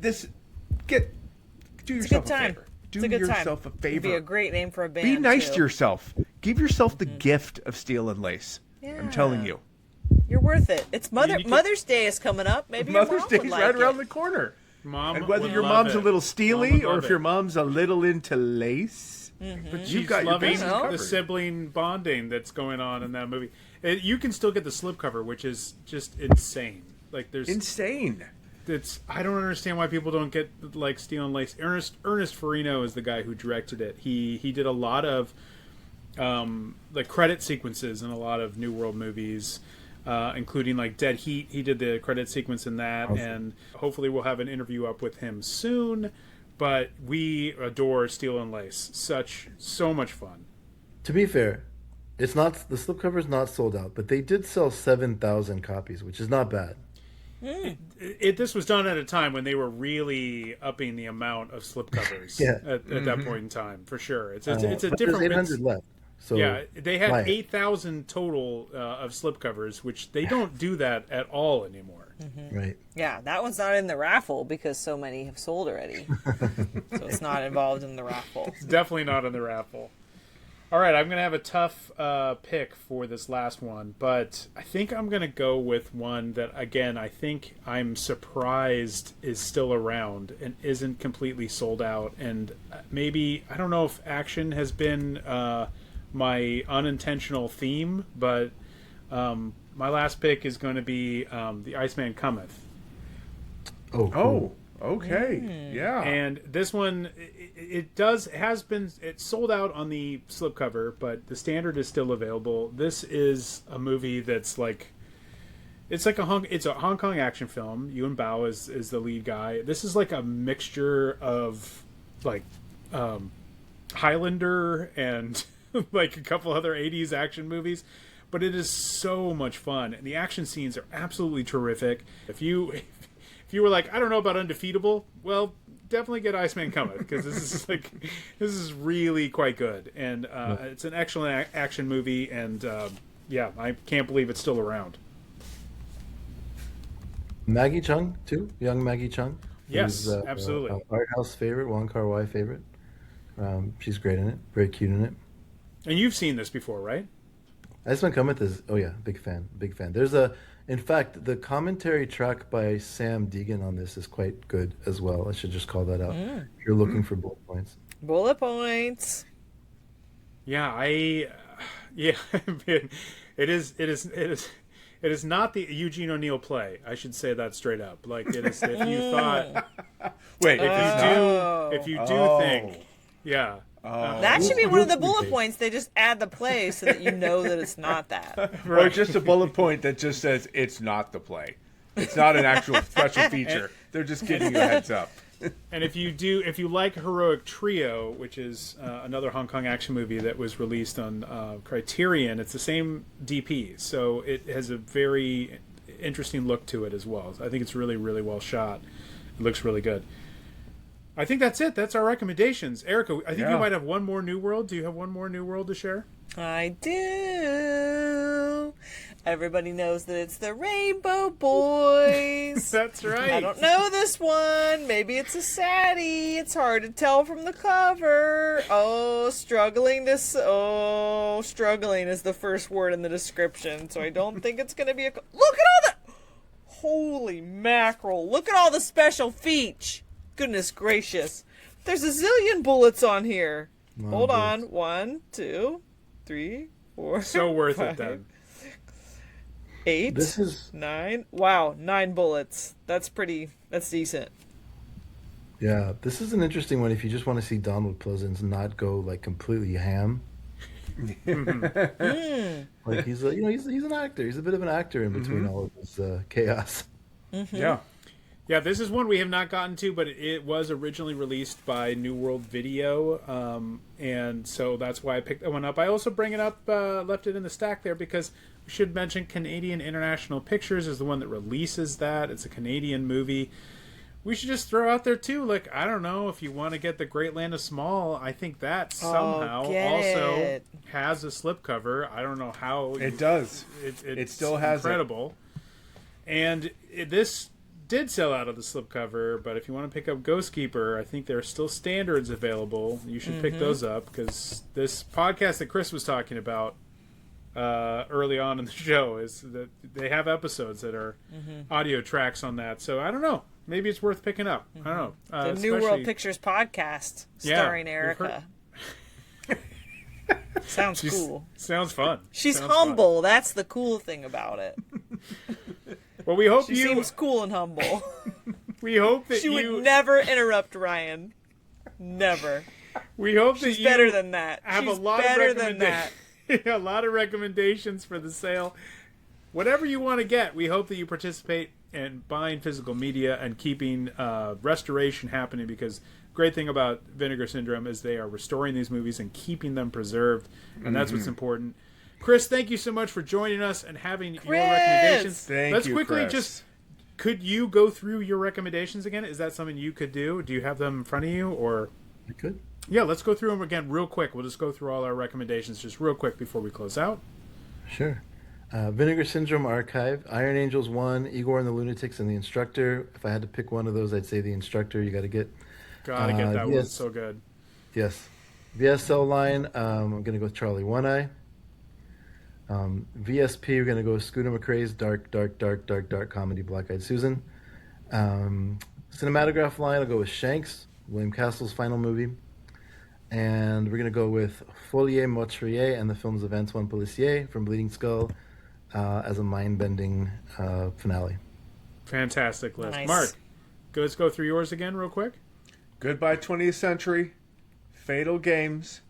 Do yourself a favor. Do yourself a favor. It'd be a great name for a band. Be nice too. to yourself. Give yourself the gift of Steel and Lace. I'm telling you. You're worth it. It's you can- Mother's Day is coming up. Maybe your Mother's mom Day's would like right around it. the corner. Mom And whether would your love mom's it. a little Mom steely would or love if your it. mom's a little into lace, But you've she's got your loving bases the covered. sibling bonding that's going on in that movie. You can still get the slipcover, which is just insane. Like there's Insane. I don't understand why people don't get like Steel and Lace. Ernest Farino is the guy who directed it. He did a lot of the credit sequences in a lot of New World movies, including like Dead Heat. He did the credit sequence in that, and hopefully we'll have an interview up with him soon. But we adore Steel and Lace. So much fun. To be fair, it's not the slipcover's not sold out, but they did sell 7,000 copies, which is not bad. This was done at a time when they were really upping the amount of slipcovers at that point in time, for sure. It's a But different. there's 800 left. So Yeah, they buy had it. 8,000 total of slipcovers, which they don't do that at all anymore. Right. Yeah, that one's not in the raffle because so many have sold already. So it's not involved in the raffle. It's definitely not in the raffle. All right, I'm going to have a tough pick for this last one, but I think I'm going to go with one that, again, I think I'm surprised is still around and isn't completely sold out. And maybe, I don't know if action has been my unintentional theme, but my last pick is going to be The Iceman Cometh. Oh, cool. Okay. Yeah. And this one, it's sold out on the slipcover, but the standard is still available. This is a movie that's like, it's a Hong Kong action film. Yuen Bao is the lead guy. This is like a mixture of like Highlander and like a couple other 80s action movies. But it is so much fun, and the action scenes are absolutely terrific. If you were like, I don't know about Undefeatable, well, definitely get Iceman Cometh, because this is really quite good, and it's an excellent action movie, and I can't believe it's still around. Maggie Chung too, young Maggie Chung. Yes, who's, absolutely. Art house favorite, Wong Kar-wai favorite. She's great in it, very cute in it. And you've seen this before, right? Iceman Cometh is big fan. In fact, the commentary track by Sam Deegan on this is quite good as well. I should just call that out. If you're looking for bullet points. Bullet points. Yeah, it It is not the Eugene O'Neill play. I should say that straight up. Like, it is, if you thought, Wait, if you do think, yeah. That should be one of the bullet points. They just add the play so that you know that it's not that. or just a bullet point that just says it's not the play. It's not an actual special feature. They're just giving you a heads up. And if you like Heroic Trio, which is another Hong Kong action movie that was released on Criterion, it's the same DP, so it has a very interesting look to it as well. I think it's really, really well shot. It looks really good. I think that's it. That's our recommendations. Erica, I think you might have one more New World. Do you have one more New World to share? I do. Everybody knows that it's the Rainbow Boys. That's right. I don't know this one. Maybe it's a saddie. It's hard to tell from the cover. Struggling is the first word in the description, so I don't think it's going to be a... Look at all the... Holy mackerel. Look at all the special features. Goodness gracious. There's a zillion bullets on here. Hold on. 1, 2, 3, 4. So worth 5, it then. 8, This is 9. Wow, 9 bullets. That's decent. Yeah, this is an interesting one if you just want to see Donald Pleasance not go like completely ham. Like he's an actor. He's a bit of an actor in between all of this chaos. Yeah, this is one we have not gotten to, but it was originally released by New World Video, and so that's why I picked that one up. I also bring it up, left it in the stack there because we should mention Canadian International Pictures is the one that releases that. It's a Canadian movie. We should just throw out there too, like, I don't know, if you want to get The Great Land of Small, I think that somehow also has a slipcover. I don't know how. It does. It still has incredible. And this did sell out of the slipcover, but if you want to pick up Ghost Keeper, I think there are still standards available. You should pick those up, because this podcast that Chris was talking about early on in the show is that they have episodes that are audio tracks on that. So I don't know. Maybe it's worth picking up. I don't know. The New World Pictures podcast starring Erica. Sounds cool. Sounds fun. She's humble. That's the cool thing about it. Well, we hope she seems cool and humble. We hope that she would never interrupt Ryan. Never. We hope she's that better than that. Have she's a lot better of than that. A lot of recommendations for the sale. Whatever you want to get, we hope that you participate in buying physical media and keeping restoration happening, because great thing about Vinegar Syndrome is they are restoring these movies and keeping them preserved, and that's what's important. Chris, thank you so much for joining us and having your recommendations. Let's quickly just, could you go through your recommendations again? Is that something you could do? Do you have them in front of you, or? You could. Yeah, let's go through them again real quick. We'll just go through all our recommendations just real quick before we close out. Sure. Vinegar Syndrome Archive, Iron Angels 1, Igor and the Lunatics, and The Instructor. If I had to pick one of those, I'd say The Instructor. You got to get. Gotta get that one. So good. Yes. VSL line, I'm going to go with Charlie One Eye. VSP, we're going to go with Scooter McRae's dark comedy Black Eyed Susan. Cinematograph line, I'll go with Shanks, William Castle's final movie. And we're going to go with Folie Meurtrier and the films of Antoine Policier from Bleeding Skull as a mind-bending finale. Fantastic list. Nice. Mark, let's go through yours again real quick. Goodbye 20th Century, Fatal Games,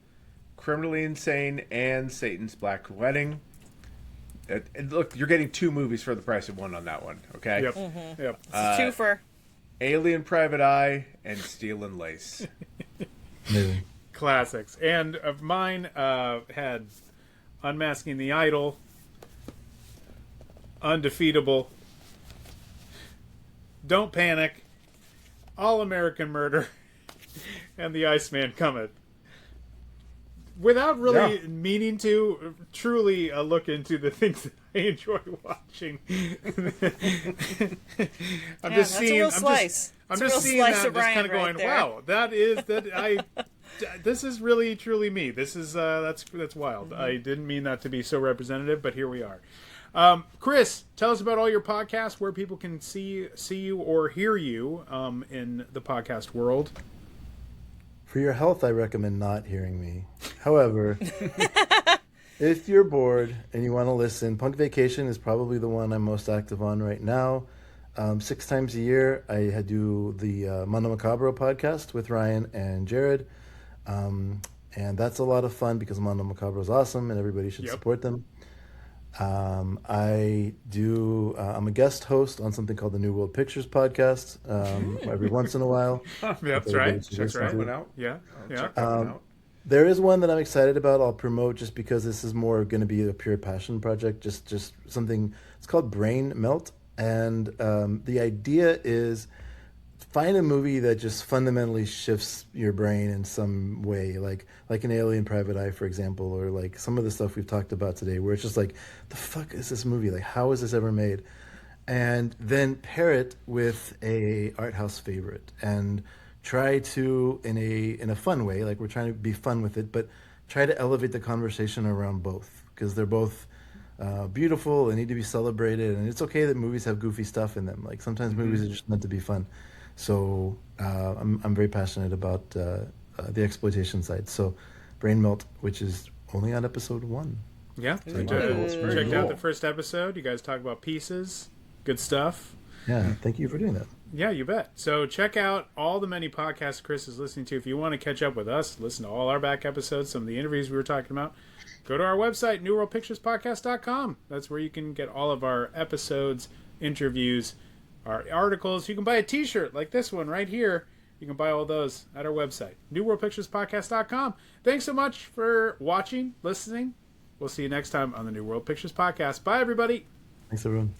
Criminally Insane, and Satan's Black Wedding. Look, you're getting 2 movies for the price of 1 on that one, okay? Yep. Yep. It's a twofer. Alien Private Eye and Steel and Lace. Amazing. Classics. And of mine had Unmasking the Idol, Undefeatable, Don't Panic, All American Murder, and The Iceman Cometh. Without really meaning to, truly look into the things that I enjoy watching. I'm just seeing that. I'm just kind of going, wow, this is really truly me. This is that's wild. Mm-hmm. I didn't mean that to be so representative, but here we are. Chris, tell us about all your podcasts, where people can see you or hear you in the podcast world. For your health, I recommend not hearing me. However, if you're bored and you want to listen, Punk Vacation is probably the one I'm most active on right now. 6 times a year, I do the Mondo Macabro podcast with Ryan and Jared. And that's a lot of fun because Mondo Macabro is awesome and everybody should support them. I'm a guest host on something called the New World Pictures podcast every once in a while. That's right. That's right. Out. Yeah. Check that one out. There is one that I'm excited about. I'll promote just because this is more going to be a pure passion project. Just something. It's called Brain Melt, and the idea is find a movie that just fundamentally shifts your brain in some way, like an Alien Private Eye, for example, or like some of the stuff we've talked about today, where it's just like, the fuck is this movie? Like, how is this ever made? And then pair it with a art house favorite and try to, in a fun way, like we're trying to be fun with it, but try to elevate the conversation around both, because they're both beautiful and need to be celebrated. And it's okay that movies have goofy stuff in them. Like sometimes movies are just meant to be fun. So I'm very passionate about the exploitation side. So Brain Melt, which is only on episode 1. Yeah. So checked out the first episode. You guys talk about pieces. Good stuff. Yeah. Thank you for doing that. Yeah, you bet. So check out all the many podcasts Chris is listening to. If you want to catch up with us, listen to all our back episodes, some of the interviews we were talking about, go to our website, newworldpicturespodcast.com. That's where you can get all of our episodes, interviews, our articles. You can buy a t-shirt like this one right here. You can buy all those at our website, newworldpicturespodcast.com. Thanks so much for watching, listening. We'll see you next time on the New World Pictures Podcast. Bye, everybody. Thanks, everyone.